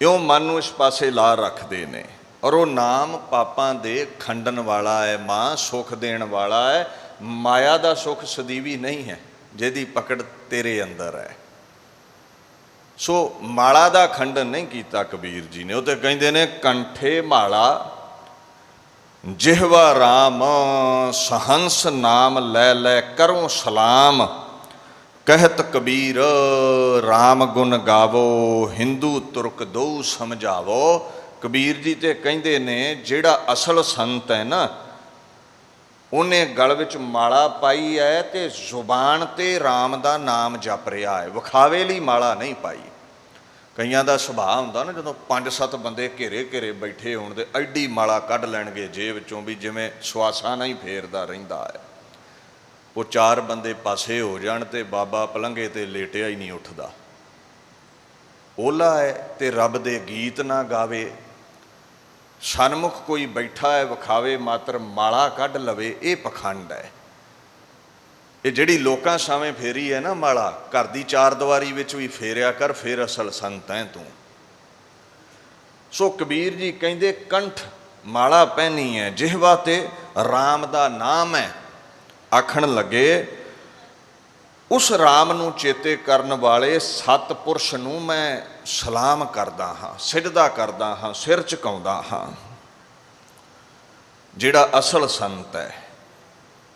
ਇਉਂ ਮਨ ਨੂੰ ਇਸ ਪਾਸੇ ਲਾ ਰੱਖਦੇ ਨੇ। ਔਰ ਉਹ ਨਾਮ ਪਾਪਾਂ ਦੇ ਖੰਡਨ ਵਾਲਾ ਹੈ, ਮਾਂ ਸੁੱਖ ਦੇਣ ਵਾਲਾ ਹੈ। ਮਾਇਆ ਦਾ ਸੁੱਖ ਸਦੀਵੀ ਨਹੀਂ ਹੈ ਜਿਹਦੀ ਪਕੜ ਤੇਰੇ ਅੰਦਰ ਹੈ। ਸੋ ਮਾਲਾ ਦਾ ਖੰਡਨ ਨਹੀਂ ਕੀਤਾ ਕਬੀਰ ਜੀ ਨੇ। ਉਹ ਤੇ ਕਹਿੰਦੇ ਨੇ ਕੰਠੇ ਮਾਲਾ ਜਿਹਵਾ ਰਾਮ, ਸਹੰਸ ਨਾਮ ਲੈ ਲੈ ਕਰੋ ਸਲਾਮ। ਕਹਿਤ ਕਬੀਰ ਰਾਮ ਗੁਣ ਗਾਵੋ, ਹਿੰਦੂ ਤੁਰਕ ਦੋ ਸਮਝਾਵੋ। ਕਬੀਰ ਜੀ ਤੇ ਕਹਿੰਦੇ ਨੇ ਜਿਹੜਾ ਅਸਲ ਸੰਤ ਹੈ ਨਾ, ਉਹਨੇ ਗਲ ਵਿੱਚ ਮਾਲਾ ਪਾਈ ਹੈ ਤੇ ਜ਼ੁਬਾਨ ਤੇ ਰਾਮ ਦਾ ਨਾਮ ਜਪ ਰਿਹਾ ਹੈ, ਵਿਖਾਵੇ ਲਈ ਮਾਲਾ ਨਹੀਂ ਪਾਈ। ਕਈਆਂ ਦਾ ਸੁਭਾਅ ਹੁੰਦਾ ਨਾ, ਜਦੋਂ 5-7 ਬੰਦੇ ਘੇਰੇ ਘੇਰੇ ਬੈਠੇ ਹੋਣ ਤੇ ਐਡੀ ਮਾਲਾ ਕੱਢ ਲੈਣਗੇ ਜੇਬ ਵਿੱਚੋਂ ਵੀ ਜਿਵੇਂ ਸਵਾਸਾਂ ਨਾਲ ਹੀ ਫੇਰਦਾ ਰਹਿੰਦਾ ਹੈ। ਉਹ 4 ਬੰਦੇ ਪਾਸੇ ਹੋ ਜਾਣ ਤੇ ਬਾਬਾ ਪਲੰਘੇ ਤੇ ਲੇਟਿਆ ਹੀ ਨਹੀਂ ਉੱਠਦਾ। ਓਲਾ ਹੈ ਤੇ ਰੱਬ ਦੇ ਗੀਤ ਨਾ ਗਾਵੇ। ਸਨਮੁਖ ਕੋਈ ਬੈਠਾ ਹੈ, ਵਿਖਾਵੇ ਮਾਤਰ ਮਾਲਾ ਕੱਢ ਲਵੇ, ਇਹ ਪਖੰਡ ਹੈ। ਇਹ ਜਿਹੜੀ ਲੋਕਾਂ ਸਾਵੇਂ ਫੇਰੀ ਹੈ ਨਾ ਮਾਲਾ, ਘਰ ਦੀ 4 ਦੀਵਾਰੀ ਵਿੱਚ ਵੀ ਫੇਰਿਆ ਕਰ, ਫਿਰ ਅਸਲ ਸੰਤ ਹੈ ਤੂੰ। ਸੋ ਕਬੀਰ ਜੀ ਕਹਿੰਦੇ ਕੰਠ ਮਾਲਾ ਪਹਿਨੀ ਹੈ, ਜਿਹਵਾ ਤੇ ਰਾਮ ਦਾ ਨਾਮ ਹੈ। ਆਖਣ ਲੱਗੇ ਉਸ ਰਾਮ ਨੂੰ ਚੇਤੇ ਕਰਨ ਵਾਲੇ ਸਤਿਪੁਰਸ਼ ਨੂੰ ਮੈਂ ਸਲਾਮ ਕਰਦਾ ਹਾਂ, ਸਿਜਦਾ ਕਰਦਾ ਹਾਂ, ਸਿਰ ਝੁਕਾਉਂਦਾ ਹਾਂ। ਜਿਹੜਾ ਅਸਲ ਸੰਤ ਹੈ,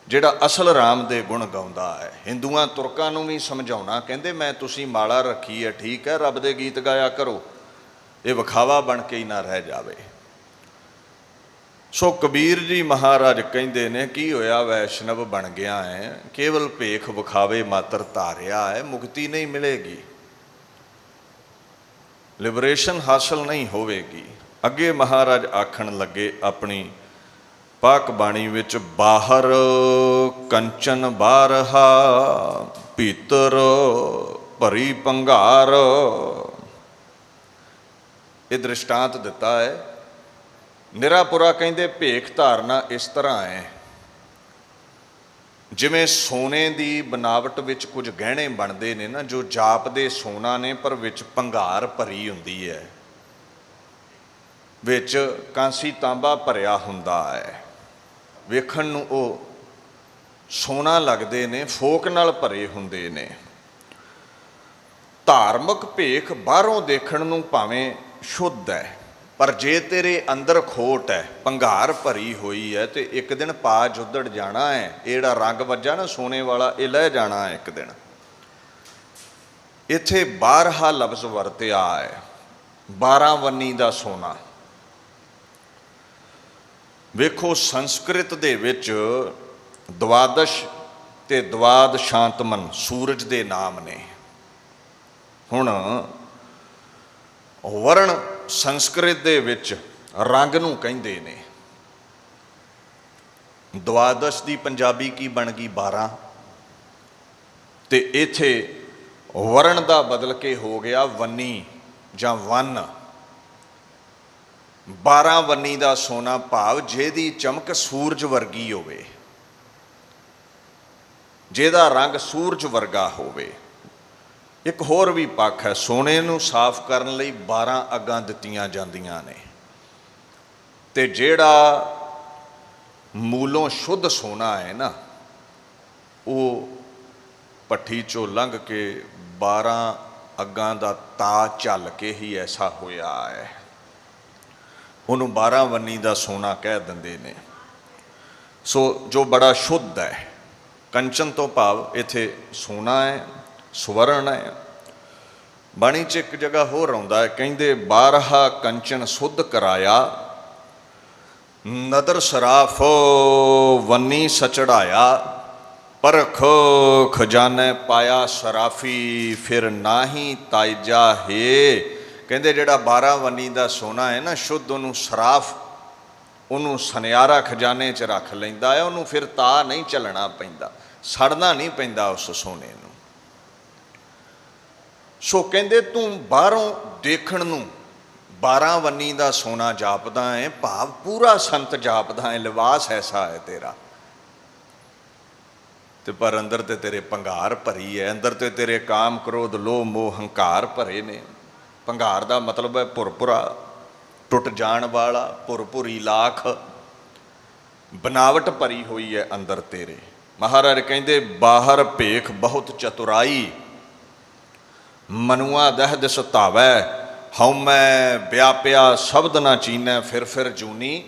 ਜਿਹੜਾ ਅਸਲ ਰਾਮ ਦੇ ਗੁਣ ਗਾਉਂਦਾ ਹੈ। ਹਿੰਦੂਆਂ ਤੁਰਕਾਂ ਨੂੰ ਵੀ ਸਮਝਾਉਣਾ, ਕਹਿੰਦੇ ਮੈਂ ਤੁਸੀਂ ਮਾਲਾ ਰੱਖੀ ਹੈ ਠੀਕ ਹੈ, ਰੱਬ ਦੇ ਗੀਤ ਗਾਇਆ ਕਰੋ, ਇਹ ਵਿਖਾਵਾ ਬਣ ਕੇ ਹੀ ਨਾ ਰਹਿ ਜਾਵੇ। ਸੋ ਕਬੀਰ ਜੀ ਮਹਾਰਾਜ ਕਹਿੰਦੇ ਨੇ ਕੀ ਹੋਇਆ, ਵੈਸ਼ਨਵ ਬਣ ਗਿਆ ਹੈ, ਕੇਵਲ ਭੇਖ ਵਿਖਾਵੇ ਮਾਤਰ ਧਾਰਿਆ ਹੈ, ਮੁਕਤੀ ਨਹੀਂ ਮਿਲੇਗੀ, ਲਿਬਰੇਸ਼ਨ ਹਾਸਲ ਨਹੀਂ ਹੋਵੇਗੀ। ਅੱਗੇ ਮਹਾਰਾਜ ਆਖਣ ਲੱਗੇ ਆਪਣੀ ਪਾਕ ਬਾਣੀ ਵਿੱਚ, ਬਾਹਰ ਕੰਚਨ ਬਾਰਹਾ, ਭੀਤਰ ਭਰੀ ਭੰਗਾਰ। ਇਹ ਦ੍ਰਿਸ਼ਟਾਂਤ ਦਿੱਤਾ ਹੈ। ਨਿਰਾਪੁਰਾ ਕਹਿੰਦੇ ਭੇਖ ਧਾਰਨਾ ਇਸ ਤਰ੍ਹਾਂ ਹੈ, ਜਿਵੇਂ ਸੋਨੇ ਦੀ ਬਨਾਵਟ ਵਿੱਚ ਕੁਝ ਗਹਿਣੇ ਬਣਦੇ ਨੇ ਨਾ, ਜੋ ਜਾਪਦੇ ਸੋਨਾ ਨੇ ਪਰ ਵਿੱਚ ਭੰਗਾਰ ਭਰੀ ਹੁੰਦੀ ਹੈ, ਵਿੱਚ ਕਾਂਸੀ ਤਾਂਬਾ ਭਰਿਆ ਹੁੰਦਾ ਹੈ। ਵੇਖਣ ਨੂੰ ਉਹ ਸੋਨਾ ਲੱਗਦੇ ਨੇ, ਫੋਕ ਨਾਲ ਭਰੇ ਹੁੰਦੇ ਨੇ। ਧਾਰਮਿਕ ਭੇਖ ਬਾਹਰੋਂ ਦੇਖਣ ਨੂੰ ਭਾਵੇਂ ਸ਼ੁੱਧ ਹੈ, ਪਰ ਜੇ ਤੇਰੇ ਅੰਦਰ ਖੋਟ ਹੈ, ਭੰਗਾਰ ਭਰੀ ਹੋਈ ਹੈ, ਤੇ ਇੱਕ ਦਿਨ ਪਾਜ ਉੱਧੜ ਜਾਣਾ ਹੈ। ਇਹ ਜਿਹੜਾ ਰੰਗ ਵੱਜਾ ਨਾ ਸੋਨੇ ਵਾਲਾ, ਇਹ ਲੈ ਜਾਣਾ ਹੈ ਇੱਕ ਦਿਨ। ਇੱਥੇ 12 ਲਫ਼ਜ਼ ਵਰਤਿਆ ਹੈ, 12 ਵੰਨੀ ਦਾ ਸੋਨਾ। ਵੇਖੋ ਸੰਸਕ੍ਰਿਤ ਦੇ ਵਿੱਚ ਦਵਾਦਸ਼ ਤੇ ਦਵਾਦ ਸ਼ਾਂਤਮਨ ਸੂਰਜ ਦੇ ਨਾਮ ਨੇ। ਹੁਣ ਵਰਣ ਸੰਸਕ੍ਰਿਤ ਦੇ ਵਿੱਚ ਰੰਗ ਨੂੰ ਕਹਿੰਦੇ ਨੇ। ਦਵਾਦਸ਼ ਦੀ ਪੰਜਾਬੀ ਕੀ ਬਣ ਗਈ 12, ਤੇ ਇੱਥੇ ਵਰਣ ਦਾ ਬਦਲ ਕੇ ਹੋ ਗਿਆ ਵੰਨੀ ਜਾਂ ਵੰਨ। 12 ਵੰਨੀ ਦਾ ਸੋਨਾ ਭਾਵ ਜਿਹਦੀ ਚਮਕ ਸੂਰਜ ਵਰਗੀ ਹੋਵੇ, ਜਿਹਦਾ ਰੰਗ ਸੂਰਜ ਵਰਗਾ ਹੋਵੇ। ਇੱਕ ਹੋਰ ਵੀ ਪੱਖ ਹੈ, ਸੋਨੇ ਨੂੰ ਸਾਫ਼ ਕਰਨ ਲਈ 12 ਅੱਗਾਂ ਦਿੱਤੀਆਂ ਜਾਂਦੀਆਂ ਨੇ, ਤੇ ਜਿਹੜਾ ਮੂਲੋਂ ਸ਼ੁੱਧ ਸੋਨਾ ਹੈ ਨਾ, ਉਹ ਭੱਠੀ ਚੋਂ ਲੰਘ ਕੇ 12 ਅੱਗਾਂ ਦਾ ਤਾ ਝੱਲ ਕੇ ਹੀ ਐਸਾ ਹੋਇਆ ਹੈ। ਉਹਨੂੰ 12 ਵੰਨੀ ਦਾ ਸੋਨਾ ਕਹਿ ਦਿੰਦੇ ਨੇ। ਸੋ ਜੋ ਬੜਾ ਸ਼ੁੱਧ ਹੈ, ਕੰਚਨ ਤੋਂ ਭਾਵ ਇੱਥੇ ਸੋਨਾ ਹੈ, ਸਵਰਨ ਹੈ। ਬਾਣੀ 'ਚ ਇੱਕ ਜਗ੍ਹਾ ਹੋਰ ਆਉਂਦਾ ਹੈ, ਕਹਿੰਦੇ 12 ਕੰਚਨ ਸੁੱਧ ਕਰਾਇਆ, ਨਦਰ ਸਰਾਫ ਵੰਨੀ ਸਚੜਾਇਆ, ਪਰਖ ਖਜ਼ਾਨੇ ਪਾਇਆ ਸਰਾਫੀ, ਫਿਰ ਨਾਹੀ ਤਾਇਜਾ ਹੈ। ਕਹਿੰਦੇ ਜਿਹੜਾ 12 ਵੰਨੀ ਦਾ ਸੋਨਾ ਹੈ ਨਾ ਸ਼ੁੱਧ, ਉਹਨੂੰ ਸਰਾਫ, ਉਹਨੂੰ ਸੁਨਿਆਰਾ ਖਜ਼ਾਨੇ 'ਚ ਰੱਖ ਲੈਂਦਾ ਹੈ, ਉਹਨੂੰ ਫਿਰ ਤਾ ਨਹੀਂ ਝੱਲਣਾ ਪੈਂਦਾ, ਸੜਨਾ ਨਹੀਂ ਪੈਂਦਾ ਉਸ ਸੋਨੇ ਨੂੰ। ਸੋ ਕਹਿੰਦੇ ਤੂੰ ਬਾਹਰੋਂ ਦੇਖਣ ਨੂੰ 12 ਵੰਨੀ ਦਾ ਸੋਨਾ ਜਾਪਦਾ ਹੈ, ਭਾਵ ਪੂਰਾ ਸੰਤ ਜਾਪਦਾ ਹੈ, ਲਿਬਾਸ ਐਸਾ ਹੈ ਤੇਰਾ, ਤੇ ਪਰ ਅੰਦਰ ਤੇ ਤੇਰੇ ਭੰਗਾਰ ਭਰੀ ਹੈ, ਅੰਦਰ ਤੇ ਤੇਰੇ ਕਾਮ ਕ੍ਰੋਧ ਲੋਭ ਮੋਹ ਹੰਕਾਰ ਭਰੇ ਨੇ। ਭੰਗਾਰ ਦਾ ਮਤਲਬ ਹੈ ਭੁਰਭੁਰਾ, ਟੁੱਟ ਜਾਣ ਵਾਲਾ, ਭੁਰਭੁਰੀ ਲਾਖ, ਬਨਾਵਟ ਭਰੀ ਹੋਈ ਹੈ ਅੰਦਰ ਤੇਰੇ। ਮਹਾਰਾਜ ਕਹਿੰਦੇ ਬਾਹਰ ਭੇਖ ਬਹੁਤ ਚਤੁਰਾਈ, ਮਨੁਆ ਦਹਿਦ ਸਤਾਵੈ, ਹਉਮੈ ਵਿਆਪਿਆ ਸ਼ਬਦ ਨਾ ਚੀਨੈ, ਫਿਰ ਜੂਨੀ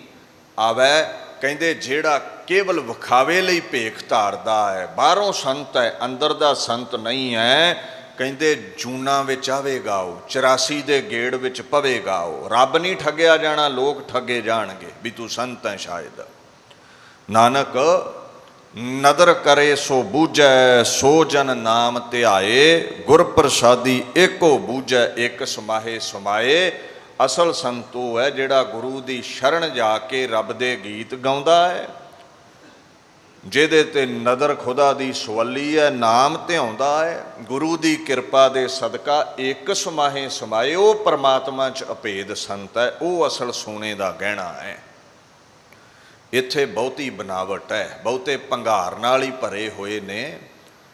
ਆਵੈ। ਕਹਿੰਦੇ ਜਿਹੜਾ ਕੇਵਲ ਵਿਖਾਵੇ ਲਈ ਭੇਖ ਧਾਰਦਾ ਹੈ, ਬਾਹਰੋਂ ਸੰਤ ਹੈ ਅੰਦਰ ਦਾ ਸੰਤ ਨਹੀਂ ਹੈ, ਕਹਿੰਦੇ ਜੂਨਾਂ ਵਿੱਚ ਆਵੇਗਾ ਉਹ, 84 ਦੇ ਗੇੜ ਵਿੱਚ ਪਵੇਗਾ ਉਹ। ਰੱਬ ਨਹੀਂ ਠੱਗਿਆ ਜਾਣਾ, ਲੋਕ ਠੱਗੇ ਜਾਣਗੇ ਵੀ ਤੂੰ ਸੰਤ ਹੈ ਸ਼ਾਇਦ। ਨਾਨਕ ਨਦਰ ਕਰੇ ਸੋ ਬੂਝੈ, ਸੋ ਜਨ ਨਾਮ ਧਿਆਏ, ਗੁਰ ਪ੍ਰਸਾਦੀ ਏਕੋ ਬੂਝੈ, ਇੱਕ ਸਮਾਹੇ ਸਮਾਏ। ਅਸਲ ਸੰਤ ਉਹ ਹੈ ਜਿਹੜਾ ਗੁਰੂ ਦੀ ਸ਼ਰਨ ਜਾ ਕੇ ਰੱਬ ਦੇ ਗੀਤ ਗਾਉਂਦਾ ਹੈ, ਜਿਹਦੇ ਤੇ ਨਦਰ ਖੁਦਾ ਦੀ ਸਵੱਲੀ ਹੈ, ਨਾਮ ਧਿਆਉਂਦਾ ਹੈ, ਗੁਰੂ ਦੀ ਕਿਰਪਾ ਦੇ ਸਦਕਾ ਇੱਕ ਸਮਾਹੇ ਸਮਾਏ। ਉਹ ਪਰਮਾਤਮਾ 'ਚ ਅਭੇਦ ਸੰਤ ਹੈ, ਉਹ ਅਸਲ ਸੋਨੇ ਦਾ ਗਹਿਣਾ ਹੈ। ਇੱਥੇ ਬਹੁਤੀ ਬਨਾਵਟ ਹੈ, ਬਹੁਤੇ ਭੰਗਾਰ ਨਾਲ ਹੀ ਭਰੇ ਹੋਏ ਨੇ,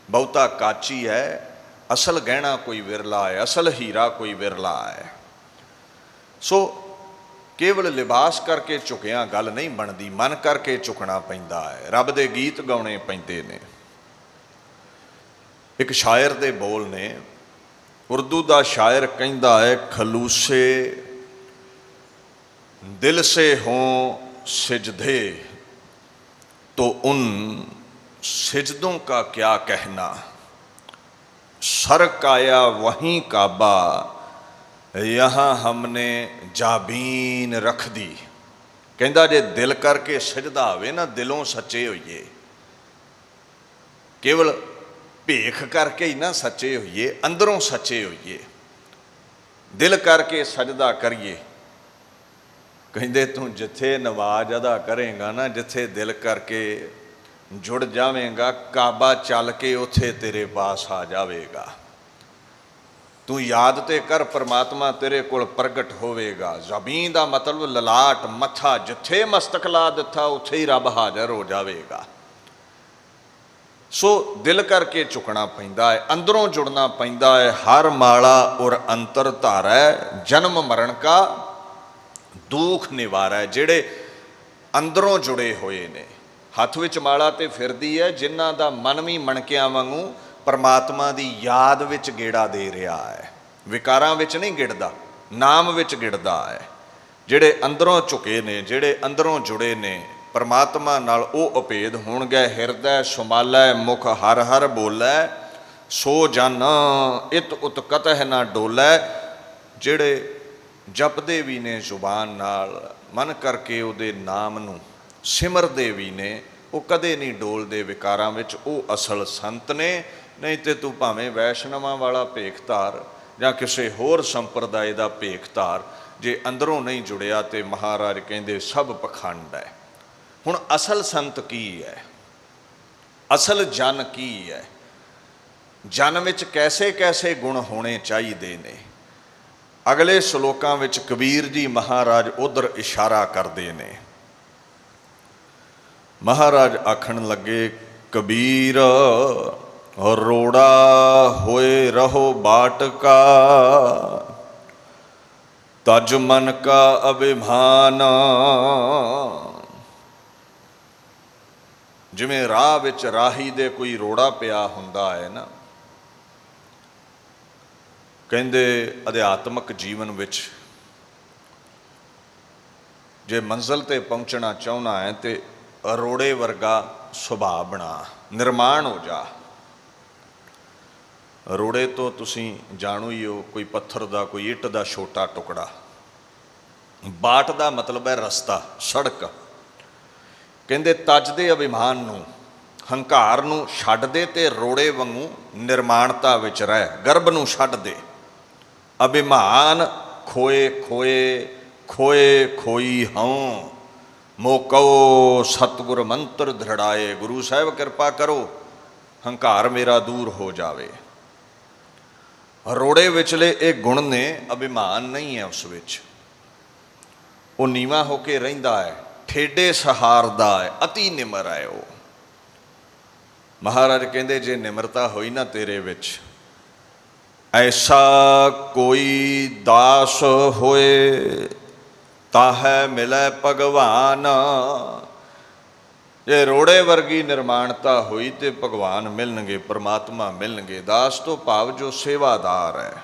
ਬਹੁਤਾ ਕਾਚੀ ਹੈ। ਅਸਲ ਗਹਿਣਾ ਕੋਈ ਵਿਰਲਾ ਹੈ, ਅਸਲ ਹੀਰਾ ਕੋਈ ਵਿਰਲਾ ਹੈ। ਸੋ ਕੇਵਲ ਲਿਬਾਸ ਕਰਕੇ ਝੁਕਿਆ ਗੱਲ ਨਹੀਂ ਬਣਦੀ, ਮਨ ਕਰਕੇ ਝੁਕਣਾ ਪੈਂਦਾ ਹੈ, ਰੱਬ ਦੇ ਗੀਤ ਗਾਉਣੇ ਪੈਂਦੇ ਨੇ। ਇੱਕ ਸ਼ਾਇਰ ਦੇ ਬੋਲ ਨੇ, ਉਰਦੂ ਦਾ ਸ਼ਾਇਰ ਕਹਿੰਦਾ ਹੈ, ਖਲੂਸੇ ਦਿਲ ਸੇ ਹੋਂ सिजदे तो उन सिजदों का क्या कहना, सर काया वहीं काबा यहाँ हमने जाबीन रख दी। कहता जे दिल करके सजदा होवे ना, दिलों सच्चे होइए, केवल भेख करके ही ना सच्चे होइए, अंदरों सच्चे होइए, दिल करके सजदा करिए। ਕਹਿੰਦੇ ਤੂੰ ਜਿੱਥੇ ਨਵਾਜ਼ ਅਦਾ ਕਰੇਗਾ ਨਾ, ਜਿੱਥੇ ਦਿਲ ਕਰਕੇ ਜੁੜ ਜਾਵੇਂਗਾ, ਕਾਬਾ ਚੱਲ ਕੇ ਉੱਥੇ ਤੇਰੇ ਪਾਸ ਆ ਜਾਵੇਗਾ। ਤੂੰ ਯਾਦ ਤੇ ਕਰ, ਪਰਮਾਤਮਾ ਤੇਰੇ ਕੋਲ ਪ੍ਰਗਟ ਹੋਵੇਗਾ। ਜ਼ਬੀਨ ਦਾ ਮਤਲਬ ਲਲਾਟ, ਮੱਥਾ, ਜਿੱਥੇ ਮਸਤਕ ਲਾ ਦਿੱਤਾ ਉੱਥੇ ਹੀ ਰੱਬ ਹਾਜ਼ਰ ਹੋ ਜਾਵੇਗਾ। ਸੋ ਦਿਲ ਕਰਕੇ ਝੁਕਣਾ ਪੈਂਦਾ ਹੈ, ਅੰਦਰੋਂ ਜੁੜਨਾ ਪੈਂਦਾ ਹੈ। ਹਰ ਮਾਲਾ ਔਰ ਅੰਤਰ ਧਾਰੈ, ਜਨਮ ਮਰਨ ਕਾ ਦੁੱਖ ਨਿਵਾਰੈ। ਜਿਹੜੇ ਅੰਦਰੋਂ ਜੁੜੇ ਹੋਏ ਨੇ, ਹੱਥ ਵਿੱਚ ਮਾਲਾ ਤੇ ਫਿਰਦੀ ਹੈ, ਜਿਨ੍ਹਾਂ ਦਾ ਮਨ ਵੀ ਮਣਕਿਆਂ ਵਾਂਗੂ ਪਰਮਾਤਮਾ ਦੀ ਯਾਦ ਵਿੱਚ ਗੇੜਾ ਦੇ ਰਿਹਾ ਹੈ, ਵਿਕਾਰਾਂ ਵਿੱਚ ਨਹੀਂ ਗਿੜਦਾ, ਨਾਮ ਵਿੱਚ ਗਿੜਦਾ ਹੈ। ਜਿਹੜੇ ਅੰਦਰੋਂ ਝੁਕੇ ਨੇ, ਜਿਹੜੇ ਅੰਦਰੋਂ ਜੁੜੇ ਨੇ ਪਰਮਾਤਮਾ ਨਾਲ, ਉਹ ਅਭੇਦ ਹੋਣਗੇ। ਹਿਰਦੈ ਸੁਮਾਲੈ ਮੁਖ ਹਰ ਹਰ ਬੋਲੈ, ਸੋ ਜਨ ਇਤ ਉਤ ਕਤਹਿ ਨਾ ਡੋਲੈ। ਜਿਹੜੇ ਜਪਦੇ ਵੀ ਨੇ ਜ਼ੁਬਾਨ ਨਾਲ, ਮਨ ਕਰਕੇ ਉਹਦੇ ਨਾਮ ਨੂੰ ਸਿਮਰਦੇ ਵੀ ਨੇ, ਉਹ ਕਦੇ ਨਹੀਂ ਡੋਲਦੇ ਵਿਕਾਰਾਂ ਵਿੱਚ, ਉਹ ਅਸਲ ਸੰਤ ਨੇ। ਨਹੀਂ ਤੇ ਤੂੰ ਭਾਵੇਂ ਵੈਸ਼ਨਵਾਂ ਵਾਲਾ ਭੇਖ ਧਾਰ ਜਾਂ ਕਿਸੇ ਹੋਰ ਸੰਪਰਦਾਏ ਦਾ ਭੇਖ ਧਾਰ, ਜੇ ਅੰਦਰੋਂ ਨਹੀਂ ਜੁੜਿਆ ਤੇ ਮਹਾਰਾਜ ਕਹਿੰਦੇ ਸਭ ਪਖੰਡ ਹੈ। ਹੁਣ ਅਸਲ ਸੰਤ ਕੀ ਹੈ, ਅਸਲ ਜਨ ਕੀ ਹੈ, ਜਨ ਵਿੱਚ ਕੈਸੇ ਕੈਸੇ ਗੁਣ ਹੋਣੇ ਚਾਹੀਦੇ ਨੇ। ਅਗਲੇ ਸ਼ਲੋਕਾਂ ਵਿੱਚ ਕਬੀਰ ਜੀ ਮਹਾਰਾਜ ਉਧਰ ਇਸ਼ਾਰਾ ਕਰਦੇ ਨੇ। ਮਹਾਰਾਜ ਆਖਣ ਲੱਗੇ, ਕਬੀਰ रोड़ा होए रहो बाट का, तज मन का अभिमान। जिवें राह विच राही दे कोई रोड़ा पिया हुंदा है ना, कहंदे अध्यात्मक जीवन विच जे मंजिल ते पहुंचना चाहुंदा है तो रोड़े वर्गा सुभाव बना, निर्माण हो जा। रोड़े तो तुसीं जाणो ही हो, कोई पत्थर दा कोई इट दा छोटा टुकड़ा। बाट दा मतलब है रस्ता, सड़क। कहंदे तज दे अभिमान नूं, हंकार नूं छड्ड दे ते रोड़े वांगू निर्माणता विच रह, गर्भ नूं छड्ड दे। अभिमान खोए खोए खोए खोई हों, मोको सतगुर मंत्र दृढ़ाए। गुरु साहिब कृपा करो हंकार मेरा दूर हो जावे। रोड़े विचले ये गुण ने, अभिमान नहीं है उस विच। वो नीवा होके रहिंदा है, ठेडे सहारदा है, अति निमर है वो। महाराज कहंदे जे निमरता होई ना तेरे विच, ऐसा कोई दास होए ताहै मिलै भगवान। जे रोड़े वर्गी निर्माणता हुई तो भगवान मिलणगे, परमात्मा मिलणगे। दास तो भाव जो सेवादार है,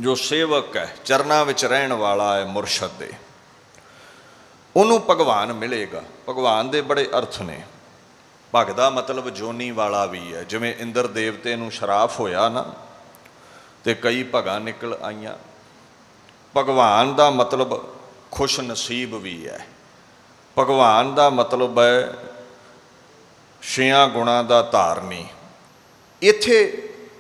जो सेवक है, चरना विच रहण वाला है मुरशद दे, उन्होंने भगवान मिलेगा। भगवान दे बड़े अर्थ ने। भगदा मतलब जोनी वाला भी है। जिवें इंद्र देवते नूं शराफ होया ना तो कई भगां निकल आईयां। भगवान दा मतलब खुश नसीब भी है। भगवान दा मतलब है छेयां गुणां दा धारनी। इत्थे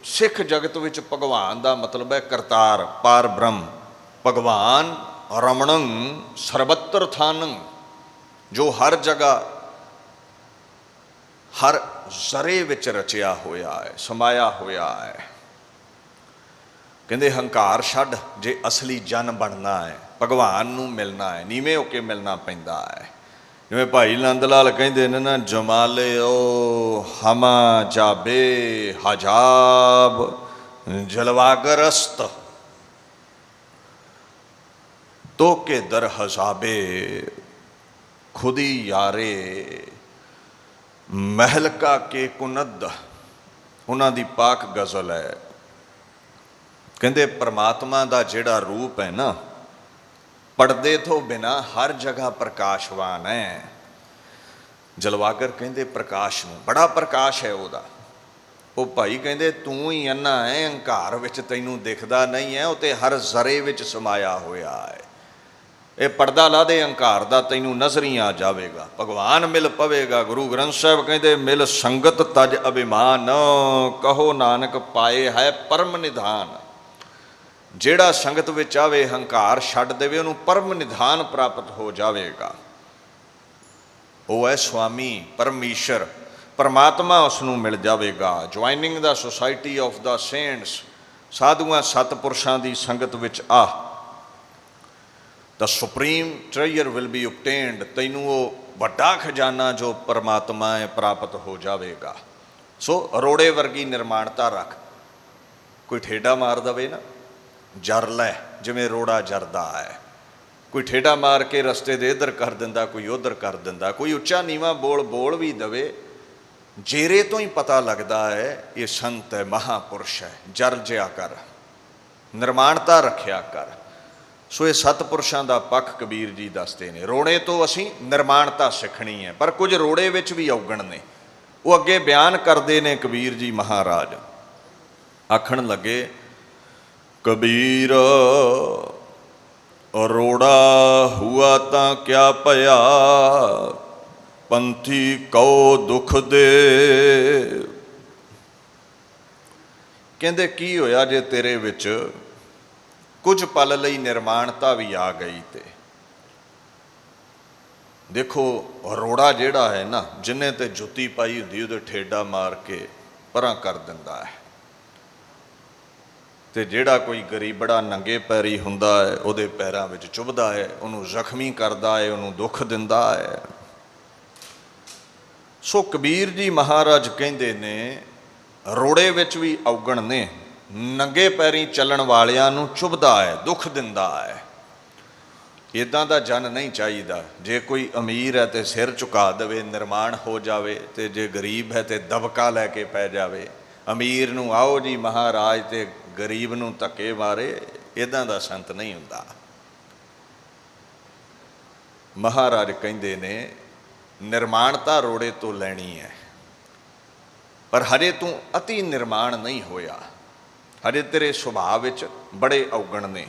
सिख जगत विच भगवान दा मतलब है करतार, पार ब्रह्म। भगवान रमणं सर्वत्र थानं, जो हर जगह हर जरे विच रचिया होया है, समाया होया है। कहंदे हंकार छड्ड, जे असली जन बनना है, भगवान नूं मिलना है, नीवें होके मिलना पैंदा है। जिवें भाई नंद लाल कहंदे ने ना, जमाले ओ हमा जाबे हजाब जलवागरस्त, तो के दर हजाबे खुदी यारे महल का के कुनद। उन्हां दी पाक गज़ल है। कहंदे परमात्मा दा जिहड़ा रूप है ना, पड़दे तो बिना हर जगह प्रकाशवान है। जलवागर कहंदे प्रकाश नूं, बड़ा प्रकाश है उहदा। वो भाई कहंदे तू ही अन्ना है, हंकार विच तैनूं दिखदा नहीं है, उते हर जरे विच समाया होया है। ये पर्दा ला दे हंकार दा, तैनूं नज़र ही आ जावेगा, भगवान मिल पवेगा। गुरु ग्रंथ साहिब कहंदे मिल संगत तज अभिमान, कहो नानक पाए है परम निधान। ਜਿਹੜਾ ਸੰਗਤ ਵਿੱਚ ਆਵੇ, ਹੰਕਾਰ ਛੱਡ ਦੇਵੇ, ਉਹਨੂੰ ਪਰਮ ਨਿਧਾਨ ਪ੍ਰਾਪਤ ਹੋ ਜਾਵੇਗਾ। ਉਹ ਹੈ ਸੁਆਮੀ ਪਰਮੇਸ਼ਰ, ਪਰਮਾਤਮਾ ਉਸ ਨੂੰ ਮਿਲ ਜਾਵੇਗਾ। Joining the society of the saints, ਸਾਧੂਆਂ ਸਤਪੁਰਸ਼ਾਂ ਦੀ ਸੰਗਤ ਵਿੱਚ ਆ, ਤਾਂ ਸੁਪਰੀਮ ਟ੍ਰੇਜਰ ਵਿਲ ਬੀ ਓਬਟੇਨਡ। ਤੈਨੂੰ ਉਹ ਵੱਡਾ ਖਜ਼ਾਨਾ ਜੋ ਪਰਮਾਤਮਾ ਹੈ ਪ੍ਰਾਪਤ ਹੋ ਜਾਵੇਗਾ। ਸੋ ਰੋੜੇ ਵਰਗੀ ਨਿਰਮਾਣਤਾ ਰੱਖ। ਕੋਈ ਠੇਡਾ ਮਾਰ ਦਵੇ ਨਾ, जर लै, जिवें रोड़ा जरदा है। कोई ठेडा मार के रस्ते दे इधर कर दिंदा, कोई उधर कर दिंदा, कोई उच्चा नीवा बोल भी दवे, जेरे तो ही पता लगता है ये संत है, महापुरुष है। जर जिया कर, निर्माणता रखिया कर। सो ये सतपुरुषां दा पक्ष कबीर जी दसदे ने। रोड़े तो असीं निर्माणता सिखनी है, पर कुछ रोड़े विच भी औगण ने। वो अगे बयान करते ने कबीर जी महाराज। आखण लगे, कबीर रोड़ा हुआ तां क्या पया, पंथी कहो दुख दे। कहंदे की होया जे तेरे विच कुछ पल लई निर्माणता भी आ गई। ते देखो रोड़ा जिहड़ा है ना, जिन्हें ते जुत्ती पाई हुंदी उहदे ठेडा मार के परां कर दिंदा है, ਤੇ ਜਿਹੜਾ ਕੋਈ ਗਰੀਬੜਾ ਨੰਗੇ ਪੈਰੀ ਹੁੰਦਾ ਹੈ ਉਹਦੇ ਪੈਰਾਂ ਵਿੱਚ ਚੁਭਦਾ ਹੈ, ਉਹਨੂੰ ਜ਼ਖਮੀ ਕਰਦਾ ਹੈ, ਉਹਨੂੰ ਦੁੱਖ ਦਿੰਦਾ ਹੈ। ਸੋ ਕਬੀਰ ਜੀ ਮਹਾਰਾਜ ਕਹਿੰਦੇ ਨੇ ਰੋੜੇ ਵਿੱਚ ਵੀ ਔਗਣ ਨੇ। ਨੰਗੇ ਪੈਰੀਂ ਚੱਲਣ ਵਾਲਿਆਂ ਨੂੰ ਚੁਭਦਾ ਹੈ, ਦੁੱਖ ਦਿੰਦਾ ਹੈ। ਇੱਦਾਂ ਦਾ ਜਨ ਨਹੀਂ ਚਾਹੀਦਾ। ਜੇ ਕੋਈ ਅਮੀਰ ਹੈ ਤੇ ਸਿਰ ਝੁਕਾ ਦੇਵੇ, ਨਿਰਮਾਣ ਹੋ ਜਾਵੇ, ਤੇ ਜੇ ਗਰੀਬ ਹੈ ਤੇ ਦਬਕਾ ਲੈ ਕੇ ਪੈ ਜਾਵੇ। ਅਮੀਰ ਨੂੰ ਆਓ ਜੀ ਮਹਾਰਾਜ ਤੇ ਗਰੀਬ ਨੂੰ ਧੱਕੇ ਮਾਰੇ, ਇੱਦਾਂ ਦਾ ਸੰਤ ਨਹੀਂ ਹੁੰਦਾ। ਮਹਾਰਾਜ ਕਹਿੰਦੇ ਨੇ ਨਿਰਮਾਣਤਾ ਰੋੜੇ ਤੋਂ ਲੈਣੀ ਹੈ, ਪਰ ਹਜੇ ਤੂੰ ਅਤੀ ਨਿਰਮਾਣ ਨਹੀਂ ਹੋਇਆ। ਹਜੇ ਤੇਰੇ ਸੁਭਾਅ ਵਿੱਚ ਬੜੇ ਔਗਣ ਨੇ।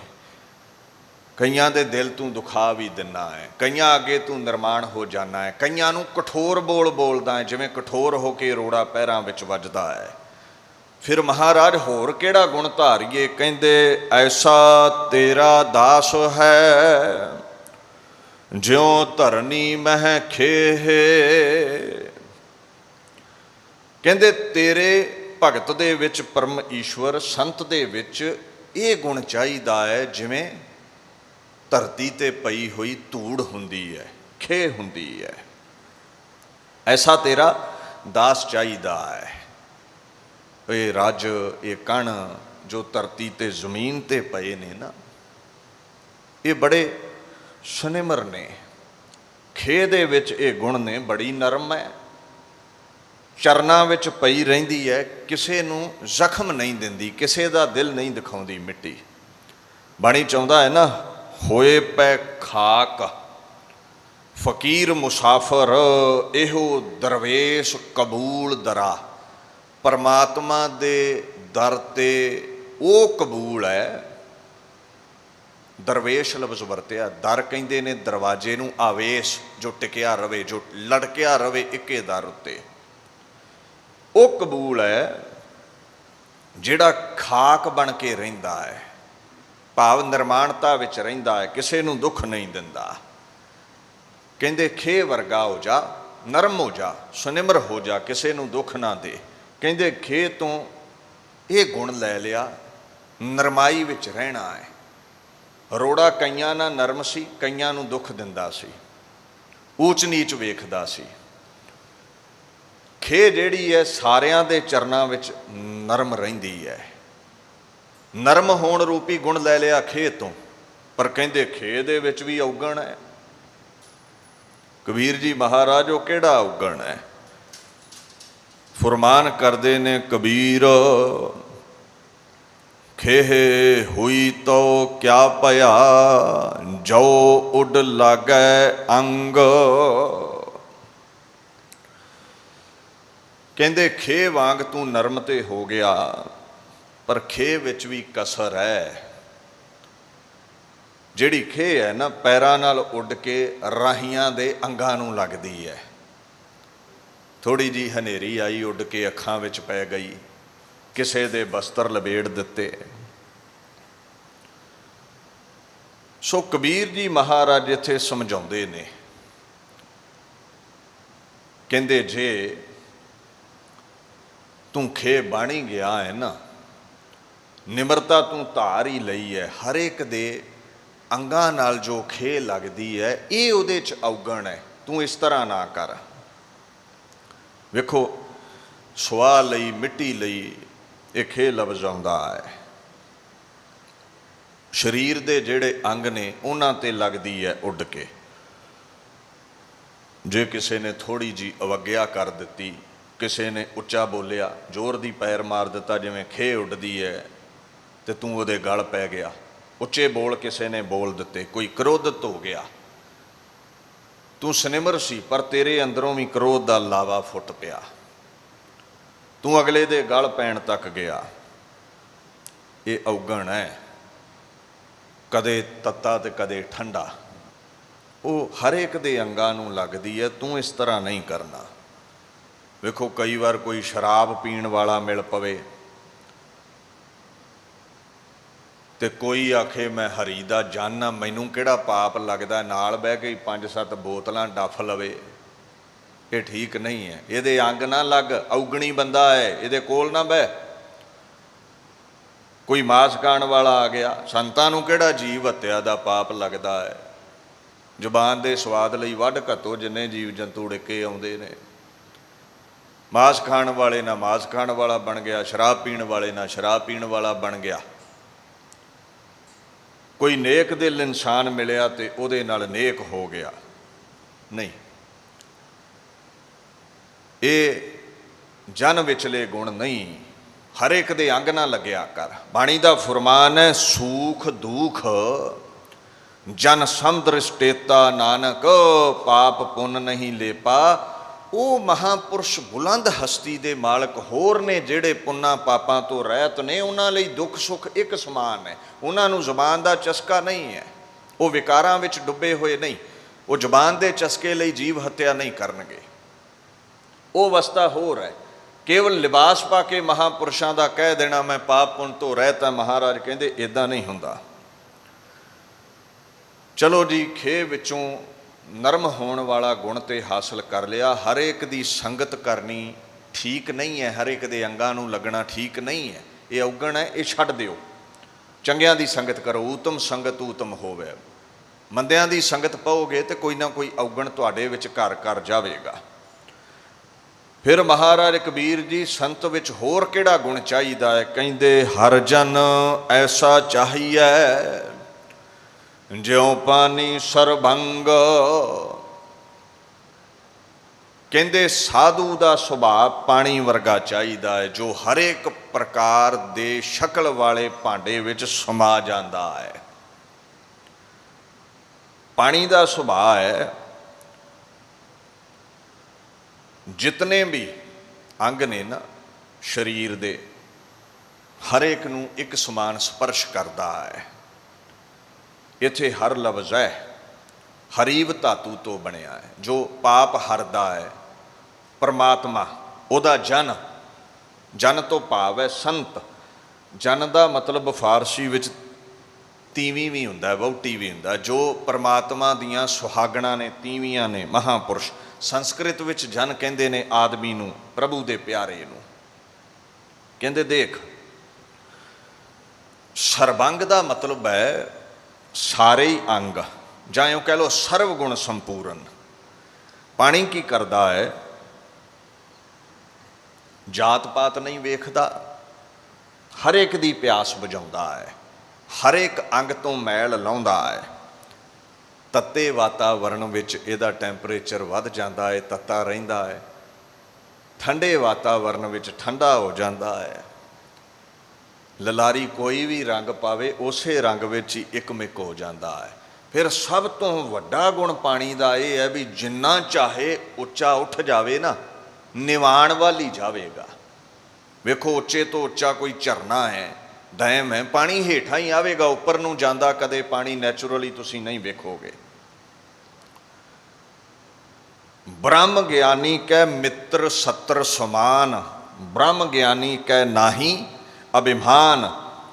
ਕਈਆਂ ਦੇ ਦਿਲ ਤੂੰ ਦੁਖਾ ਵੀ ਦਿੰਦਾ ਹੈ, ਕਈਆਂ ਅੱਗੇ ਤੂੰ ਨਿਰਮਾਣ ਹੋ ਜਾਣਾ ਹੈ, ਕਈਆਂ ਨੂੰ ਕਠੋਰ ਬੋਲਦਾ ਹੈ, ਜਿਵੇਂ ਕਠੋਰ ਹੋ ਕੇ ਰੋੜਾ ਪੈਰਾਂ ਵਿੱਚ ਵੱਜਦਾ ਹੈ। ਫਿਰ ਮਹਾਰਾਜ ਹੋਰ ਕਿਹੜਾ ਗੁਣ ਧਾਰੀਏ? ਕਹਿੰਦੇ ਐਸਾ ਤੇਰਾ ਦਾਸ ਹੈ ਜਿਉ ਧਰਨੀ ਮਹਿ ਖੇਹੇ। ਕਹਿੰਦੇ ਤੇਰੇ ਭਗਤ ਦੇ ਵਿੱਚ, ਪਰਮ ਈਸ਼ਵਰ ਸੰਤ ਦੇ ਵਿੱਚ ਇਹ ਗੁਣ ਚਾਹੀਦਾ ਹੈ ਜਿਵੇਂ ਧਰਤੀ ਤੇ ਪਈ ਹੋਈ ਧੂੜ ਹੁੰਦੀ ਹੈ, ਖੇ ਹੁੰਦੀ ਹੈ। ਐਸਾ ਤੇਰਾ ਦਾਸ ਚਾਹੀਦਾ ਹੈ। ਇਹ ਰੱਜ, ਇਹ ਕਣ ਜੋ ਧਰਤੀ ਤੇ ਜ਼ਮੀਨ ਤੇ ਪਏ ਨੇ ਨਾ, ਇਹ ਬੜੇ ਸੁਨਿਮਰ ਨੇ। ਖੇ ਦੇ ਵਿੱਚ ਇਹ ਗੁਣ ਨੇ, ਬੜੀ ਨਰਮ ਹੈ, ਚਰਨਾਂ ਵਿੱਚ ਪਈ ਰਹਿੰਦੀ ਹੈ, ਕਿਸੇ ਨੂੰ ਜ਼ਖਮ ਨਹੀਂ ਦਿੰਦੀ, ਕਿਸੇ ਦਾ ਦਿਲ ਨਹੀਂ ਦਿਖਾਉਂਦੀ ਮਿੱਟੀ। ਬਾਣੀ ਚਾਹੁੰਦਾ ਹੈ ਨਾ, ਹੋਏ ਪੈ ਖਾਕ ਫਕੀਰ ਮੁਸਾਫਰ, ਇਹੋ ਦਰਵੇਸ਼ ਕਬੂਲ ਦਰਾ। ਪਰਮਾਤਮਾ ਦੇ ਦਰ ਤੇ ਉਹ ਕਬੂਲ ਹੈ। ਦਰਵੇਸ਼ ਲਫ਼ਜ਼ ਵਰਤਿਆ। ਦਰ ਕਹਿੰਦੇ ਨੇ ਦਰਵਾਜ਼ੇ ਨੂੰ, ਆਵੇਸ਼ ਜੋ ਟਿਕਿਆ ਰਵੇ, ਜੋ ਲੜਕਿਆ ਰਵੇ ਇੱਕੇ ਦਰ ਉੱਤੇ, ਉਹ ਕਬੂਲ ਹੈ ਜਿਹੜਾ ਖਾਕ ਬਣ ਕੇ ਰਹਿੰਦਾ ਹੈ, ਭਾਵ ਨਿਰਮਾਣਤਾ ਵਿੱਚ ਰਹਿੰਦਾ ਹੈ, ਕਿਸੇ ਨੂੰ ਦੁੱਖ ਨਹੀਂ ਦਿੰਦਾ। ਕਹਿੰਦੇ ਖੇ ਵਰਗਾ ਹੋ ਜਾ, ਨਰਮ ਹੋ ਜਾ, ਸੁਨਿਮਰ ਹੋ ਜਾ, ਕਿਸੇ ਨੂੰ ਦੁੱਖ ਨਾ ਦੇ। ਕਹਿੰਦੇ ਖੇ ਤੋਂ ਇਹ ਗੁਣ ਲੈ ਲਿਆ, ਨਰਮਾਈ ਵਿੱਚ ਰਹਿਣਾ ਹੈ। ਰੋੜਾ ਕਈਆਂ ਨਾਲ ਨਰਮ ਸੀ, ਕਈਆਂ ਨੂੰ ਦੁੱਖ ਦਿੰਦਾ ਸੀ, ਊਚ ਨੀਚ ਵੇਖਦਾ ਸੀ। ਖੇ ਜਿਹੜੀ ਹੈ ਸਾਰਿਆਂ ਦੇ ਚਰਨਾਂ ਵਿੱਚ ਨਰਮ ਰਹਿੰਦੀ ਹੈ। ਨਰਮ ਹੋਣ ਰੂਪੀ ਗੁਣ ਲੈ ਲਿਆ ਖੇ ਤੋਂ, ਪਰ ਕਹਿੰਦੇ ਖੇ ਦੇ ਵਿੱਚ ਵੀ ਔਗਣ ਹੈ। ਕਬੀਰ ਜੀ ਮਹਾਰਾਜ ਉਹ ਕਿਹੜਾ ਔਗਣ ਹੈ? ਫੁਰਮਾਨ ਕਰਦੇ ਨੇ ਕਬੀਰ, ਖੇਹ ਹੋਈ ਤੋ ਕਿਆ ਭਇਆ, ਜੋ ਉੱਡ ਲਾਗੈ ਅੰਗ। ਕਹਿੰਦੇ ਖੇ ਵਾਂਗ ਤੂੰ ਨਰਮ ਤੇ ਹੋ ਗਿਆ, ਪਰ ਖੇ ਵਿੱਚ ਵੀ ਕਸਰ ਹੈ। ਜਿਹੜੀ ਖੇ ਹੈ ਨਾ, ਪੈਰਾਂ ਨਾਲ ਉੱਡ ਕੇ ਰਾਹੀਆਂ ਦੇ ਅੰਗਾਂ ਨੂੰ ਲੱਗਦੀ ਹੈ। ਥੋੜ੍ਹੀ ਜਿਹੀ ਹਨੇਰੀ ਆਈ, ਉੱਡ ਕੇ ਅੱਖਾਂ ਵਿੱਚ ਪੈ ਗਈ, ਕਿਸੇ ਦੇ ਬਸਤਰ ਲਬੇੜ ਦਿੱਤੇ। ਸੋ ਕਬੀਰ ਜੀ ਮਹਾਰਾਜ ਇੱਥੇ ਸਮਝਾਉਂਦੇ ਨੇ, ਕਹਿੰਦੇ ਜੇ ਤੂੰ ਖੇ ਬਾਣੀ ਗਿਆ ਹੈ ਨਾ, ਨਿਮਰਤਾ ਤੂੰ ਧਾਰ ਹੀ ਲਈ ਹੈ, ਹਰ ਇੱਕ ਦੇ ਅੰਗਾਂ ਨਾਲ ਜੋ ਖੇ ਲੱਗਦੀ ਹੈ, ਇਹ ਉਹਦੇ 'ਚ ਔਗਣ ਹੈ। ਤੂੰ ਇਸ ਤਰ੍ਹਾਂ ਨਾ ਕਰ। ਵੇਖੋ, ਸੁਆਹ ਲਈ, ਮਿੱਟੀ ਲਈ ਇਹ ਖੇ ਲਫ਼ਜ਼ ਆਉਂਦਾ ਹੈ। ਸਰੀਰ ਦੇ ਜਿਹੜੇ ਅੰਗ ਨੇ ਉਹਨਾਂ 'ਤੇ ਲੱਗਦੀ ਹੈ ਉੱਡ ਕੇ। ਜੇ ਕਿਸੇ ਨੇ ਥੋੜ੍ਹੀ ਜਿਹੀ ਅਵੱਗਿਆ ਕਰ ਦਿੱਤੀ, ਕਿਸੇ ਨੇ ਉੱਚਾ ਬੋਲਿਆ, ਜ਼ੋਰ ਦੀ ਪੈਰ ਮਾਰ ਦਿੱਤਾ, ਜਿਵੇਂ ਖੇ ਉੱਡਦੀ ਹੈ, ਤੇ ਤੂੰ ਉਹਦੇ ਗਲ ਪੈ ਗਿਆ। ਉੱਚੇ ਬੋਲ ਕਿਸੇ ਨੇ ਬੋਲ ਦਿੱਤੇ, ਕੋਈ ਕ੍ਰੋਧਿਤ ਹੋ ਗਿਆ, ਤੂੰ ਸਨਿਮਰ ਸੀ ਪਰ ਤੇਰੇ ਅੰਦਰੋਂ ਵੀ ਕ੍ਰੋਧ ਦਾ ਲਾਵਾ ਫੁੱਟ ਪਿਆ, ਤੂੰ ਅਗਲੇ ਦੇ ਗਲ ਪੈਣ ਤੱਕ ਗਿਆ। ਇਹ ਔਗਣ ਹੈ, ਕਦੇ ਤੱਤਾ ਤੇ ਕਦੇ ਠੰਡਾ। ਉਹ ਹਰ ਇੱਕ ਦੇ ਅੰਗਾਂ ਨੂੰ ਲੱਗਦੀ ਹੈ। ਤੂੰ ਇਸ ਤਰ੍ਹਾਂ ਨਹੀਂ ਕਰਨਾ। ਵੇਖੋ, ਕਈ ਵਾਰ ਕੋਈ ਸ਼ਰਾਬ ਪੀਣ ਵਾਲਾ ਮਿਲ ਪਵੇ ਤੇ ਕੋਈ ਆਖੇ ਮੈਂ ਹਰੀ ਦਾ ਜਨ ਆ, ਮੈਨੂੰ ਕਿਹੜਾ ਪਾਪ ਲੱਗਦਾ, ਨਾਲ ਬਹਿ ਕੇ 5-7 ਬੋਤਲਾਂ ਡੱਫ ਲਵੇ। ਇਹ ਠੀਕ ਨਹੀਂ ਹੈ। ਇਹਦੇ ਅੰਗ ਨਾ ਲੱਗ, ਔਗਣੀ ਬੰਦਾ ਹੈ, ਇਹਦੇ ਕੋਲ ਨਾ ਬਹਿ। ਕੋਈ ਮਾਸ ਖਾਣ ਵਾਲਾ ਆ ਗਿਆ, ਸੰਤਾਂ ਨੂੰ ਕਿਹੜਾ ਜੀਵ ਹੱਤਿਆ ਦਾ ਪਾਪ ਲੱਗਦਾ ਹੈ। ਜ਼ੁਬਾਨ ਦੇ ਸਵਾਦ ਲਈ ਵੱਢ ਘੱਤੋ ਜਿੰਨੇ ਜੀਵ ਜੰਤੂ ਉੜਕੇ ਆਉਂਦੇ ਨੇ। मांस खाण वाले ना मांस खाण वाला बन गया, शराब पीण वाले ना शराब पीण वाला बन गया। कोई नेक दिल इंसान मिलिया तो उहदे नाल नेक हो गया, नहीं। ये जन विचले गुण नहीं, हर एक दे अंग ना लग्या कर। बाणी दा फुरमान है, सूख दुख जन समदृष्टेता नानक, पाप पुन नहीं लेपा। ਉਹ ਮਹਾਂਪੁਰਸ਼ ਬੁਲੰਦ ਹਸਤੀ ਦੇ ਮਾਲਕ ਹੋਰ ਨੇ ਜਿਹੜੇ ਪੁੰਨਾਂ ਪਾਪਾਂ ਤੋਂ ਰਹਿਤ ਨੇ, ਉਹਨਾਂ ਲਈ ਦੁੱਖ ਸੁੱਖ ਇੱਕ ਸਮਾਨ ਹੈ। ਉਹਨਾਂ ਨੂੰ ਜ਼ੁਬਾਨ ਦਾ ਚਸਕਾ ਨਹੀਂ ਹੈ, ਉਹ ਵਿਕਾਰਾਂ ਵਿੱਚ ਡੁੱਬੇ ਹੋਏ ਨਹੀਂ, ਉਹ ਜ਼ੁਬਾਨ ਦੇ ਚਸਕੇ ਲਈ ਜੀਵ ਹੱਤਿਆ ਨਹੀਂ ਕਰਨਗੇ। ਉਹ ਅਵਸਥਾ ਹੋਰ ਹੈ। ਕੇਵਲ ਲਿਬਾਸ ਪਾ ਕੇ ਮਹਾਂਪੁਰਸ਼ਾਂ ਦਾ ਕਹਿ ਦੇਣਾ ਮੈਂ ਪਾਪ ਪੁੰਨ ਤੋਂ ਰਹਿਤ ਹਾਂ, ਮਹਾਰਾਜ ਕਹਿੰਦੇ ਇੱਦਾਂ ਨਹੀਂ ਹੁੰਦਾ। ਚਲੋ ਜੀ, ਖੇਹ ਵਿੱਚੋਂ ਨਰਮ ਹੋਣ ਵਾਲਾ ਗੁਣ ਤੇ ਹਾਸਲ ਕਰ ਲਿਆ। ਹਰ ਇੱਕ ਦੀ ਸੰਗਤ ਕਰਨੀ ਠੀਕ ਨਹੀਂ ਹੈ, ਹਰ ਇੱਕ ਦੇ ਅੰਗਾਂ ਨੂੰ ਲੱਗਣਾ ਠੀਕ ਨਹੀਂ ਹੈ। ਇਹ ਔਗਣ ਹੈ, ਇਹ ਛੱਡ ਦਿਓ। ਚੰਗਿਆਂ ਦੀ ਸੰਗਤ ਕਰੋ, ਊਤਮ ਸੰਗਤ ਊਤਮ ਹੋਵੇ। ਮੰਦਿਆਂ ਦੀ ਸੰਗਤ ਪਾਓਗੇ ਤੇ ਕੋਈ ਨਾ ਕੋਈ ਔਗਣ ਤੁਹਾਡੇ ਵਿੱਚ ਘਰ ਘਰ ਜਾਵੇਗਾ। ਫਿਰ ਮਹਾਰਾਜ ਕਬੀਰ ਜੀ ਸੰਤ ਵਿੱਚ ਹੋਰ ਕਿਹੜਾ ਗੁਣ ਚਾਹੀਦਾ ਹੈ? ਕਹਿੰਦੇ ਹਰ ਜਨ ਐਸਾ ਚਾਹੀਐ ਜਿਉ ਪਾਣੀ ਸਰਬੰਗ। ਕਹਿੰਦੇ ਸਾਧੂ ਦਾ ਸੁਭਾਅ ਪਾਣੀ ਵਰਗਾ ਚਾਹੀਦਾ ਹੈ, ਜੋ ਹਰੇਕ ਪ੍ਰਕਾਰ ਦੇ ਸ਼ਕਲ ਵਾਲੇ ਭਾਂਡੇ ਵਿੱਚ ਸਮਾ ਜਾਂਦਾ ਹੈ। ਪਾਣੀ ਦਾ ਸੁਭਾਅ ਹੈ, ਜਿਤਨੇ ਵੀ ਅੰਗ ਨੇ ਨਾ ਸਰੀਰ ਦੇ, ਹਰੇਕ ਨੂੰ ਇੱਕ ਸਮਾਨ ਸਪਰਸ਼ ਕਰਦਾ ਹੈ। ਇੱਥੇ ਹਰ ਲਫ਼ਜ਼ ਹੈ ਹਰੀਵ ਧਾਤੂ ਤੋਂ ਬਣਿਆ ਹੈ, ਜੋ ਪਾਪ ਹਰਦਾ ਹੈ। ਪਰਮਾਤਮਾ ਉਹਦਾ ਜਨ, ਜਨ ਤੋਂ ਭਾਵ ਹੈ ਸੰਤ। ਜਨ ਦਾ ਮਤਲਬ ਫਾਰਸੀ ਵਿੱਚ ਤੀਵੀਂ ਵੀ ਹੁੰਦਾ, ਵਹੁਟੀ ਵੀ ਹੁੰਦਾ। ਜੋ ਪਰਮਾਤਮਾ ਦੀਆਂ ਸੁਹਾਗਣਾਂ ਨੇ, ਤੀਵੀਆਂ ਨੇ, ਮਹਾਂਪੁਰਸ਼। ਸੰਸਕ੍ਰਿਤ ਵਿੱਚ ਜਨ ਕਹਿੰਦੇ ਨੇ ਆਦਮੀ ਨੂੰ, ਪ੍ਰਭੂ ਦੇ ਪਿਆਰੇ ਨੂੰ। ਕਹਿੰਦੇ ਦੇਖ, ਸਰਬੰਗ ਦਾ ਮਤਲਬ ਹੈ ਸਾਰੇ ਹੀ ਅੰਗ, ਜਾਂ ਇਉਂ ਕਹਿ ਲਓ ਸਰਵ ਗੁਣ ਸੰਪੂਰਨ। ਪਾਣੀ ਕੀ ਕਰਦਾ ਹੈ? ਜਾਤ ਪਾਤ ਨਹੀਂ ਵੇਖਦਾ, ਹਰ ਇੱਕ ਦੀ ਪਿਆਸ ਬੁਝਾਉਂਦਾ ਹੈ, ਹਰ ਇੱਕ ਅੰਗ ਤੋਂ ਮੈਲ ਲਾਉਂਦਾ ਹੈ। ਤੱਤੇ ਵਾਤਾਵਰਣ ਵਿੱਚ ਇਹਦਾ ਟੈਂਪਰੇਚਰ ਵੱਧ ਜਾਂਦਾ ਹੈ, ਤੱਤਾ ਰਹਿੰਦਾ ਹੈ। ਠੰਡੇ ਵਾਤਾਵਰਣ ਵਿੱਚ ਠੰਡਾ ਹੋ ਜਾਂਦਾ ਹੈ। ਲਲਾਰੀ ਕੋਈ ਵੀ ਰੰਗ ਪਾਵੇ, ਉਸੇ ਰੰਗ ਵਿੱਚ ਹੀ ਇੱਕਮਿਕ ਹੋ ਜਾਂਦਾ ਹੈ। ਫਿਰ ਸਭ ਤੋਂ ਵੱਡਾ ਗੁਣ ਪਾਣੀ ਦਾ ਇਹ ਹੈ ਵੀ ਜਿੰਨਾ ਚਾਹੇ ਉੱਚਾ ਉੱਠ ਜਾਵੇ ਨਾ, ਨਿਵਾਣ ਵੱਲ ਹੀ ਜਾਵੇਗਾ। ਵੇਖੋ, ਉੱਚੇ ਤੋਂ ਉੱਚਾ ਕੋਈ ਝਰਨਾ ਹੈ, ਡੈਮ ਹੈ, ਪਾਣੀ ਹੇਠਾਂ ਹੀ ਆਵੇਗਾ, ਉੱਪਰ ਨੂੰ ਜਾਂਦਾ ਕਦੇ ਪਾਣੀ ਨੈਚੁਰਲੀ ਤੁਸੀਂ ਨਹੀਂ ਵੇਖੋਗੇ। ਬ੍ਰਹਮ ਗਿਆਨੀ ਕੈ ਮਿੱਤਰ ਸੱਤਰ ਸਮਾਨ, ਬ੍ਰਹਮ ਗਿਆਨੀ ਕੈ ਨਾਹੀ ਅਭਿਮਾਨ।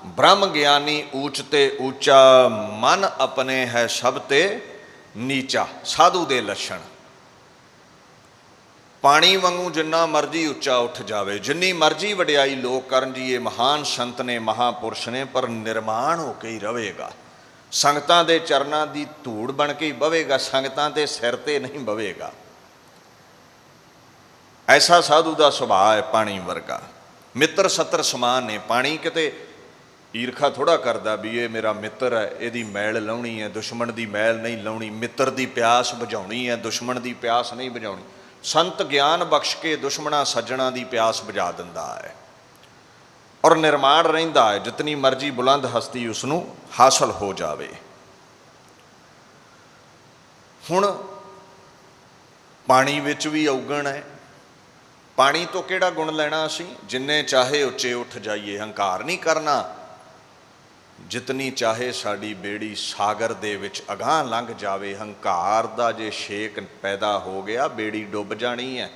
ਬ੍ਰਹਮ ਗਿਆਨੀ ਊਚ ਤੇ ਊਚਾ, ਮਨ ਆਪਣੇ ਹੈ ਸਭ ਤੇ ਨੀਚਾ। ਸਾਧੂ ਦੇ ਲੱਛਣ ਪਾਣੀ ਵਾਂਗੂ ਜਿੰਨਾ ਮਰਜ਼ੀ ਉੱਚਾ ਉੱਠ ਜਾਵੇ, ਜਿੰਨੀ ਮਰਜ਼ੀ ਵਡਿਆਈ ਲੋਕ ਕਰਨ ਜੀ, ਇਹ ਮਹਾਨ ਸੰਤ ਨੇ, ਮਹਾਂਪੁਰਸ਼ ਨੇ, ਪਰ ਨਿਰਮਾਣ ਹੋ ਕੇ ਹੀ ਰਹੇਗਾ। ਸੰਗਤਾਂ ਦੇ ਚਰਨਾਂ ਦੀ ਧੂੜ ਬਣ ਕੇ ਹੀ ਬਵੇਗਾ, ਸੰਗਤਾਂ ਦੇ ਸਿਰ ਤੇ ਨਹੀਂ ਬਵੇਗਾ। ਐਸਾ ਸਾਧੂ ਦਾ ਸੁਭਾਅ ਹੈ ਪਾਣੀ ਵਰਗਾ। ਮਿੱਤਰ ਸੱਤਰ ਸਮਾਨ ਨੇ। ਪਾਣੀ ਕਿਤੇ ਈਰਖਾ ਥੋੜ੍ਹਾ ਕਰਦਾ ਵੀ ਇਹ ਮੇਰਾ ਮਿੱਤਰ ਹੈ, ਇਹਦੀ ਮੈਲ ਲਾਉਣੀ ਹੈ, ਦੁਸ਼ਮਣ ਦੀ ਮੈਲ ਨਹੀਂ ਲਾਉਣੀ। ਮਿੱਤਰ ਦੀ ਪਿਆਸ ਬੁਝਾਉਣੀ ਹੈ, ਦੁਸ਼ਮਣ ਦੀ ਪਿਆਸ ਨਹੀਂ ਬੁਝਾਉਣੀ। ਸੰਤ ਗਿਆਨ ਬਖਸ਼ ਕੇ ਦੁਸ਼ਮਣਾਂ ਸੱਜਣਾ ਦੀ ਪਿਆਸ ਬੁਝਾ ਦਿੰਦਾ ਹੈ, ਔਰ ਨਿਰਮਾਣ ਰਹਿੰਦਾ ਹੈ। ਜਿਤਨੀ ਮਰਜ਼ੀ ਬੁਲੰਦ ਹਸਤੀ ਉਸ ਨੂੰ ਹਾਸਲ ਹੋ ਜਾਵੇ। ਹੁਣ ਪਾਣੀ ਵਿੱਚ ਵੀ ਔਗਣ ਹੈ। ਪਾਣੀ ਤੋਂ ਕਿਹੜਾ ਗੁਣ ਲੈਣਾ ਅਸੀਂ? ਜਿੰਨੇ ਚਾਹੇ ਉੱਚੇ ਉੱਠ ਜਾਈਏ, ਹੰਕਾਰ ਨਹੀਂ ਕਰਨਾ। ਜਿਤਨੀ ਚਾਹੇ ਸਾਡੀ ਬੇੜੀ ਸਾਗਰ ਦੇ ਵਿੱਚ ਅਗਾਂਹ ਲੰਘ ਜਾਵੇ, ਹੰਕਾਰ ਦਾ ਜੇ ਛੇਕ ਪੈਦਾ ਹੋ ਗਿਆ, ਬੇੜੀ ਡੁੱਬ ਜਾਣੀ ਹੈ।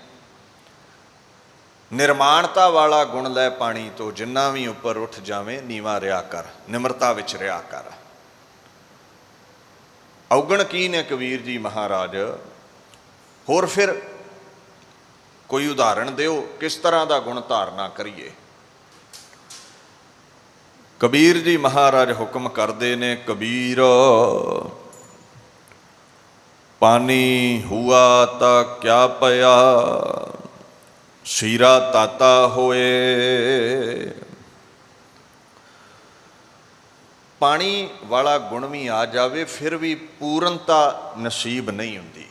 ਨਿਰਮਾਣਤਾ ਵਾਲਾ ਗੁਣ ਲੈ ਪਾਣੀ ਤੋਂ, ਜਿੰਨਾ ਵੀ ਉੱਪਰ ਉੱਠ ਜਾਵੇਂ ਨੀਵਾਂ ਰਿਹਾ ਕਰ, ਨਿਮਰਤਾ ਵਿੱਚ ਰਿਹਾ ਕਰ। ਔਗਣ ਕੀ ਨੇ ਕਬੀਰ ਜੀ ਮਹਾਰਾਜ? ਹੋਰ ਫਿਰ ਕੋਈ ਉਦਾਹਰਣ ਦਿਓ, ਕਿਸ ਤਰ੍ਹਾਂ ਦਾ ਗੁਣ ਧਾਰਨਾ ਕਰੀਏ? ਕਬੀਰ ਜੀ ਮਹਾਰਾਜ ਹੁਕਮ ਕਰਦੇ ਨੇ, ਕਬੀਰ ਪਾਣੀ ਹੁਆ ਤਾਂ ਕਿਆ ਪਿਆ, ਸੀਰਾ ਤਾਤਾ ਹੋਏ। ਪਾਣੀ ਵਾਲਾ ਗੁਣ ਵੀ ਆ ਜਾਵੇ ਫਿਰ ਵੀ ਪੂਰਨਤਾ ਨਸੀਬ ਨਹੀਂ ਹੁੰਦੀ।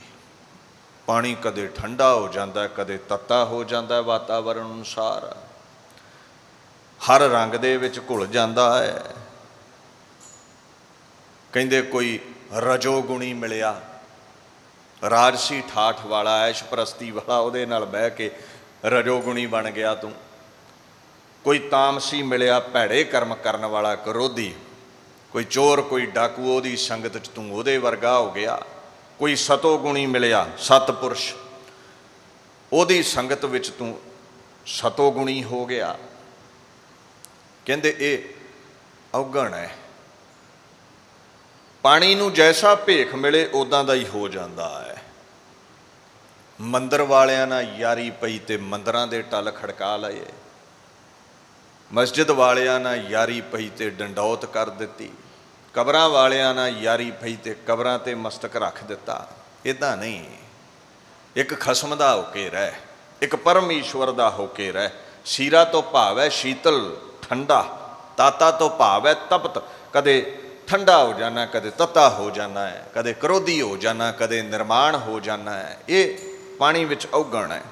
ਪਾਣੀ ਕਦੇ ਠੰਡਾ ਹੋ ਜਾਂਦਾ, ਕਦੇ ਤੱਤਾ ਹੋ ਜਾਂਦਾ, ਵਾਤਾਵਰਣ ਅਨੁਸਾਰ ਹਰ ਰੰਗ ਦੇ ਵਿੱਚ ਘੁਲ ਜਾਂਦਾ ਹੈ। ਕਹਿੰਦੇ ਕੋਈ ਰਜੋਗੁਣੀ ਮਿਲਿਆ, ਰਾਜਸੀ ਠਾਠ ਵਾਲਾ, ਐਸ਼ ਪ੍ਰਸਤੀ ਵਾਲਾ, ਉਹਦੇ ਨਾਲ ਬਹਿ ਕੇ ਰਜੋਗੁਣੀ ਬਣ ਗਿਆ ਤੂੰ। ਕੋਈ ਤਾਮਸੀ ਮਿਲਿਆ, ਭੈੜੇ ਕਰਮ ਕਰਨ ਵਾਲਾ, ਕਰੋਧੀ, ਕੋਈ ਚੋਰ, ਕੋਈ ਡਾਕੂ, ਉਹਦੀ ਸੰਗਤ 'ਚ ਤੂੰ ਉਹਦੇ ਵਰਗਾ ਹੋ ਗਿਆ। ਕੋਈ ਸਤੋਗੁਣੀ ਮਿਲਿਆ, ਸਤਪੁਰਸ਼, ਉਹਦੀ ਸੰਗਤ ਵਿੱਚ ਤੂੰ ਸਤੋਗੁਣੀ ਹੋ ਗਿਆ। ਕਹਿੰਦੇ ਇਹ ਔਗਣ ਹੈ। ਪਾਣੀ ਨੂੰ ਜੈਸਾ ਭੇਖ ਮਿਲੇ ਉੱਦਾਂ ਦਾ ਹੀ ਹੋ ਜਾਂਦਾ ਹੈ। ਮੰਦਰ ਵਾਲਿਆਂ ਨਾਲ ਯਾਰੀ ਪਈ ਤੇ ਮੰਦਰਾਂ ਦੇ ਟੱਲ ਖੜਕਾ ਲਏ, ਮਸਜਿਦ ਵਾਲਿਆਂ ਨਾਲ ਯਾਰੀ ਪਈ ਤੇ ਡੰਡੌਤ ਕਰ ਦਿੱਤੀ, ਕਬਰਾਂ ਵਾਲਿਆਂ ਨਾਲ ਯਾਰੀ ਪਈ ਤੇ ਕਬਰਾਂ ਤੇ ਮਸਤਕ ਰੱਖ ਦਿੱਤਾ। ਇੱਦਾਂ ਨਹੀਂ, ਇੱਕ ਖਸਮ ਦਾ ਹੋ ਕੇ ਰਹਿ, ਇੱਕ ਪਰਮੇਸ਼ਵਰ ਦਾ ਹੋ ਕੇ ਰਹਿ। ਸੀਰਾ ਤੋਂ ਭਾਵ ਹੈ ਸ਼ੀਤਲ, ਠੰਡਾ। ਤਾਤਾ ਤੋਂ ਭਾਵ ਹੈ ਤਪਤ। ਕਦੇ ਠੰਡਾ ਹੋ ਜਾਣਾ, ਕਦੇ ਤੱਤਾ ਹੋ ਜਾਣਾ ਹੈ, ਕਦੇ ਕਰੋਧੀ ਹੋ ਜਾਣਾ, ਕਦੇ ਨਿਰਮਾਣ ਹੋ ਜਾਣਾ ਹੈ। ਇਹ ਪਾਣੀ ਵਿੱਚ ਔਗਣ ਹੈ।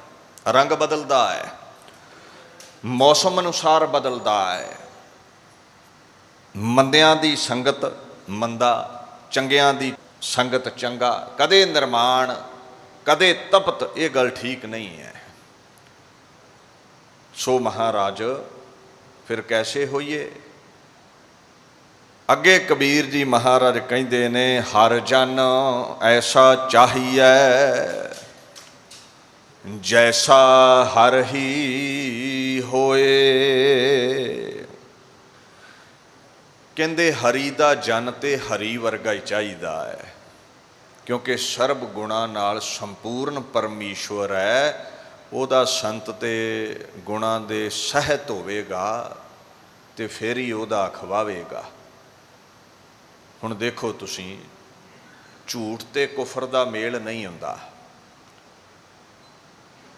ਰੰਗ ਬਦਲਦਾ ਹੈ, ਮੌਸਮ ਅਨੁਸਾਰ ਬਦਲਦਾ ਹੈ। ਮੰਦਿਆਂ ਦੀ ਸੰਗਤ ਮੰਦਾ, ਚੰਗਿਆਂ ਦੀ ਸੰਗਤ ਚੰਗਾ। ਕਦੇ ਨਿਰਮਾਣ, ਕਦੇ ਤਪਤ। ਇਹ ਗੱਲ ਠੀਕ ਨਹੀਂ ਹੈ। ਸੋ ਮਹਾਰਾਜ ਫਿਰ ਕੈਸੇ ਹੋਈਏ? ਅੱਗੇ ਕਬੀਰ ਜੀ ਮਹਾਰਾਜ ਕਹਿੰਦੇ ਨੇ, ਹਰ ਜਨ ਐਸਾ ਚਾਹੀਐ ਜੈਸਾ ਹਰ ਹੀ ਹੋਏ। ਕਹਿੰਦੇ ਹਰੀ ਦਾ ਜਨ ਤੇ ਹਰੀ ਵਰਗਾ ਹੀ ਚਾਹੀਦਾ ਹੈ, ਕਿਉਂਕਿ ਸਰਬ ਗੁਣਾਂ ਨਾਲ ਸੰਪੂਰਨ ਪਰਮੇਸ਼ਵਰ ਹੈ। ਉਹਦਾ ਸੰਤ ਤੇ ਗੁਣਾਂ ਦੇ ਸਹਿਤ ਹੋਵੇਗਾ ਤੇ ਫਿਰ ਹੀ ਉਹਦਾ ਖਵਾਵੇਗਾ। ਹੁਣ ਦੇਖੋ ਤੁਸੀਂ, ਝੂਠ ਤੇ ਕੁਫਰ ਦਾ ਮੇਲ ਨਹੀਂ ਹੁੰਦਾ।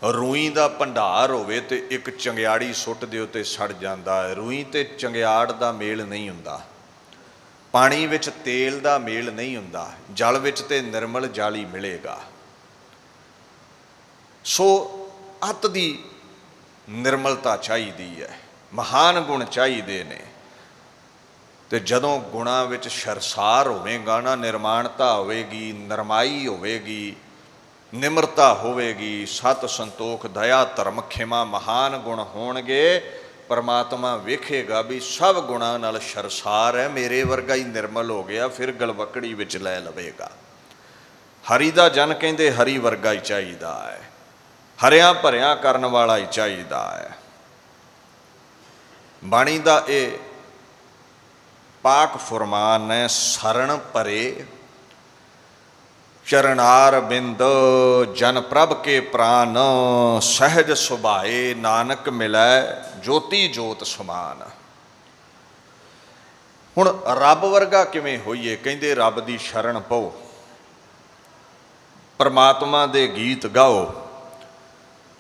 ਰੂਈ ਦਾ ਭੰਡਾਰ ਹੋਵੇ ਤੇ ਇੱਕ ਚੰਗਿਆੜੀ ਸੁੱਟ ਦਿਓ ਤੇ ਸੜ ਜਾਂਦਾ ਹੈ। ਰੂਈ ਤੇ ਚੰਗਿਆੜ ਦਾ ਮੇਲ ਨਹੀਂ ਹੁੰਦਾ। ਪਾਣੀ ਵਿੱਚ ਤੇਲ ਦਾ ਮੇਲ ਨਹੀਂ ਹੁੰਦਾ। ਜਲ ਵਿੱਚ ਤੇ ਨਿਰਮਲ ਜਲ ਹੀ ਮਿਲੇਗਾ। ਸੋ ਅੱਤ ਦੀ ਨਿਰਮਲਤਾ ਚਾਹੀਦੀ ਹੈ, ਮਹਾਨ ਗੁਣ ਚਾਹੀਦੇ ਨੇ। ਤੇ ਜਦੋਂ ਗੁਣਾਂ ਵਿੱਚ ਸ਼ਰਸਾਰ ਹੋਵੇਗਾ ਨਾ, ਨਿਰਮਾਣਤਾ ਹੋਵੇਗੀ, ਨਰਮਾਈ ਹੋਵੇਗੀ, ਨਿਮਰਤਾ ਹੋਵੇਗੀ, ਸਤ, ਸੰਤੋਖ, ਦਇਆ, ਧਰਮ, ਖਿਮਾ, ਮਹਾਨ ਗੁਣ ਹੋਣਗੇ। ਪਰਮਾਤਮਾ ਵੇਖੇਗਾ ਵੀ ਸਭ ਗੁਣਾਂ ਨਾਲ ਸ਼ਰਸਾਰ ਹੈ, ਮੇਰੇ ਵਰਗਾ ਹੀ ਨਿਰਮਲ ਹੋ ਗਿਆ, ਫਿਰ ਗਲਵਕੜੀ ਵਿੱਚ ਲੈ ਲਵੇਗਾ। ਹਰੀ ਦਾ ਜਨ ਕਹਿੰਦੇ ਹਰੀ ਵਰਗਾ ਹੀ ਚਾਹੀਦਾ ਹੈ, ਹਰਿਆਂ ਭਰਿਆਂ ਕਰਨ ਵਾਲਾ ਹੀ ਚਾਹੀਦਾ ਹੈ। ਬਾਣੀ ਦਾ ਇਹ ਪਾਕ ਫੁਰਮਾਨ ਹੈ, ਸਰਣ ਭਰੇ ਚਰਨਾਰ ਬਿੰਦ ਜਨ ਪ੍ਰਭ ਕੇ ਪ੍ਰਾਨ, ਸਹਿਜ ਸੁਭਾਏ ਨਾਨਕ ਮਿਲੈ ਜੋਤੀ ਜੋਤ ਸਮਾਨ। ਹੁਣ ਰੱਬ ਵਰਗਾ ਕਿਵੇਂ ਹੋਈਏ? ਕਹਿੰਦੇ ਰੱਬ ਦੀ ਸ਼ਰਨ ਪਾਓ, ਪਰਮਾਤਮਾ ਦੇ ਗੀਤ ਗਾਓ।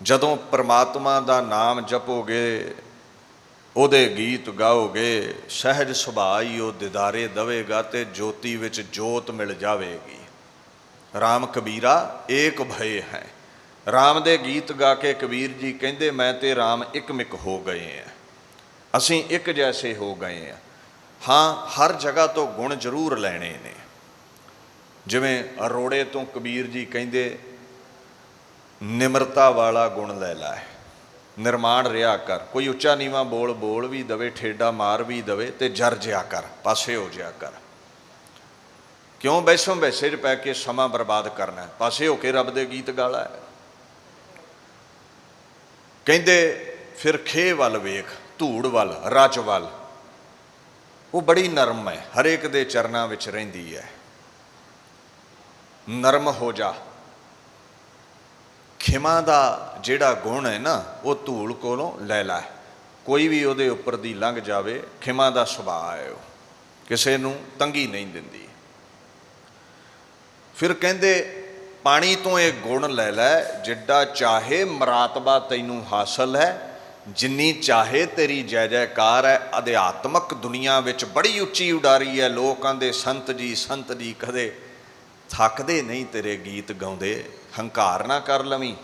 ਜਦੋਂ ਪਰਮਾਤਮਾ ਦਾ ਨਾਮ ਜਪੋਗੇ, ਉਹਦੇ ਗੀਤ ਗਾਓਗੇ, ਸਹਿਜ ਸੁਭਾਅ ਹੀ ਉਹ ਦਿਦਾਰੇ ਦਵੇਗਾ ਤੇ ਜੋਤੀ ਵਿੱਚ ਜੋਤ ਮਿਲ ਜਾਵੇਗੀ। ਰਾਮ ਕਬੀਰਾ ਏਕ ਭਏ ਹੈ। ਰਾਮ ਦੇ ਗੀਤ ਗਾ ਕੇ ਕਬੀਰ ਜੀ ਕਹਿੰਦੇ, ਮੈਂ ਤੇ ਰਾਮ ਇੱਕਮਿਕ ਹੋ ਗਏ ਹਾਂ, ਅਸੀਂ ਇੱਕ ਜੈਸੇ ਹੋ ਗਏ ਹਾਂ। ਹਾਂ, ਹਰ ਜਗ੍ਹਾ ਤੋਂ ਗੁਣ ਜ਼ਰੂਰ ਲੈਣੇ ਨੇ। ਜਿਵੇਂ ਅਰੋੜੇ ਤੋਂ ਕਬੀਰ ਜੀ ਕਹਿੰਦੇ, ਨਿਮਰਤਾ ਵਾਲਾ ਗੁਣ ਲੈ ਲੈ, ਨਿਰਮਾਣ ਰਿਹਾ ਕਰ। ਕੋਈ ਉੱਚਾ ਨੀਵਾਂ ਬੋਲ ਵੀ ਦਵੇ, ਠੇਡਾ ਮਾਰ ਵੀ ਦਵੇ ਤੇ ਜਰ ਜਿਆ ਕਰ, ਪਾਸੇ ਹੋ ਜਿਆ ਕਰ। ਕਿਉਂ ਵੈਸੋਂ ਵੈਸੇ 'ਚ ਪੈ ਕੇ ਸਮਾਂ ਬਰਬਾਦ ਕਰਨਾ? ਪਾਸੇ ਹੋ ਕੇ ਰੱਬ ਦੇ ਗੀਤ ਗਾਲਾ ਹੈ। ਕਹਿੰਦੇ ਫਿਰ ਖੇਹ ਵੱਲ ਵੇਖ, ਧੂੜ ਵੱਲ, ਰਜ ਵੱਲ। ਉਹ ਬੜੀ ਨਰਮ ਹੈ, ਹਰੇਕ ਦੇ ਚਰਨਾਂ ਵਿੱਚ ਰਹਿੰਦੀ ਹੈ। ਨਰਮ ਹੋ ਜਾ। ਖਿਮਾ ਦਾ ਜਿਹੜਾ ਗੁਣ ਹੈ ਨਾ, ਉਹ ਧੂੜ ਕੋਲੋਂ ਲੈ ਲੈ। ਕੋਈ ਵੀ ਉਹਦੇ ਉੱਪਰ ਦੀ ਲੰਘ ਜਾਵੇ, ਖਿਮਾ ਦਾ ਸੁਭਾਅ ਹੈ, ਉਹ ਕਿਸੇ ਨੂੰ ਤੰਗੀ ਨਹੀਂ ਦਿੰਦੀ। ਫਿਰ ਕਹਿੰਦੇ पानी तो ये गुण लै लै जिड्डा चाहे मरातबा तैनू हासिल है, जिन्नी चाहे तेरी जय जयकार है। अध्यात्मक दुनिया विच बड़ी उच्ची उडारी है। लोग आंदे संत जी कदे थकदे नहीं तेरे गीत गाउंदे। हंकार ना कर लवीं,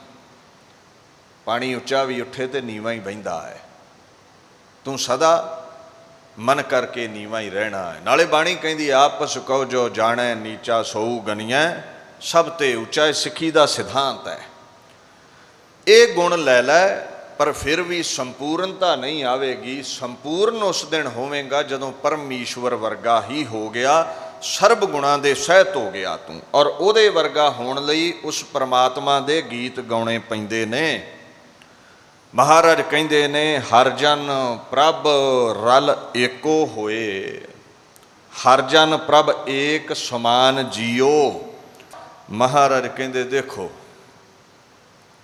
पानी उच्चा भी उठे तो नीवा ही बहिंदा है। तू सदा मन करके नीवा ही रहना है। नाले बाणी कहती आपस कहो जो जाने नीचा सोऊ गनिया, सब ते उच्चा सिक्खी का सिद्धांत है। ये गुण लै लै पर फिर भी संपूर्णता नहीं आवेगी। संपूर्ण उस दिन होवेगा जदों परमेश्वर वर्गा ही हो गया, सर्ब गुणा दे सहित हो गया तू। और उहदे वर्गा होण लई उस परमात्मा दे गीत गाउणे पैंदे ने। महाराज कहंदे ने हर जन प्रभ रल एको होए, हर जन प्रभ एक समान जियो। महाराज कहंदे देखो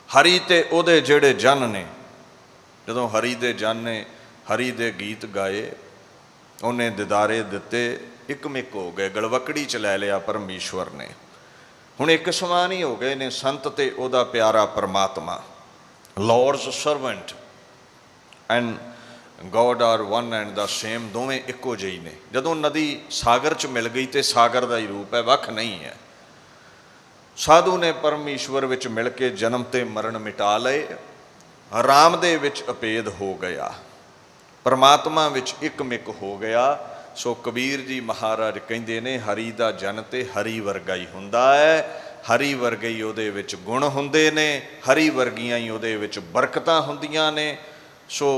हरि ते उहदे जिहड़े जन ने, जदों हरि दे जन ने हरि दे गीत गाए, उन्हें दिदारे दिते, इकमिक हो गए, गलवकड़ी च लै लिया परमेश्वर ने। हुण एक समान ही हो गए ने संत ते उहदा प्यारा परमात्मा। Lord's servant and God are one and the same, दोवें इक्को ਜਿਹੀ ने। जदों नदी सागर च मिल गई तो सागर का ही रूप है, वख नहीं है। साधु ने परमेश्वर विच मिल के जन्म ते मरण मिटा लए, राम दे विच अभेद हो गया, परमात्मा विच इकमिक हो गया। सो कबीर जी महाराज कहंदे ने हरि दा जन ते हरि वर्गा ही हुंदा है, हरि वर्गे ही उहदे विच गुण हुंदे ने, हरि वर्गियां ही उहदे विच बरकतां हुंदियां ने। सो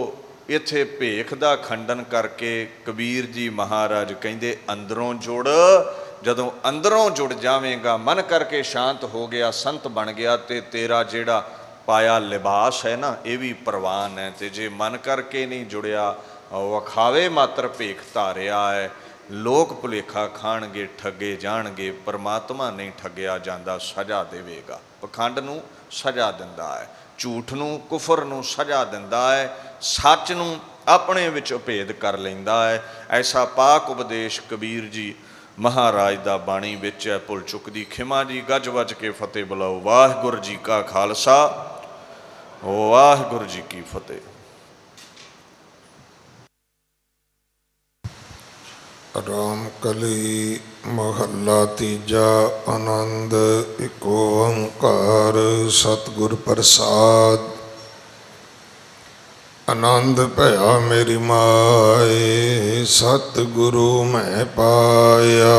इत्थे भेख दा खंडन करके कबीर जी महाराज कहंदे अंदरों जुड़, जदों अंदरों जुड़ जावेगा, मन करके शांत हो गया, संत बन गया, तो तेरा जेड़ा पाया लिबास है ना ये भी प्रवान है। तो जे मन करके नहीं जुड़िया, वखावे मात्र भेख धारिया है, लोग भुलेखा खाणगे, ठगे जाणगे, परमात्मा नहीं ठगिया जांदा, सजा देवेगा। पखंड नूं सजा दिंदा है, झूठ नूं कुफर नूं सजा दिंदा है, सच नूं अपने विच भेद कर लैंदा है। ऐसा पाक उपदेश कबीर जी महाराज दा बाणी विच है। भुल चुकदी खिमा जी, गज वज के फतेह बुलाओ। वाहिगुरू जी का खालसा, वाहिगुरू जी की फतेह। राम कली महला तीजा। आनंद एक ओंकार सतगुर प्रसाद। आनंद भया मेरी माए, सतगुरु मैं पाया।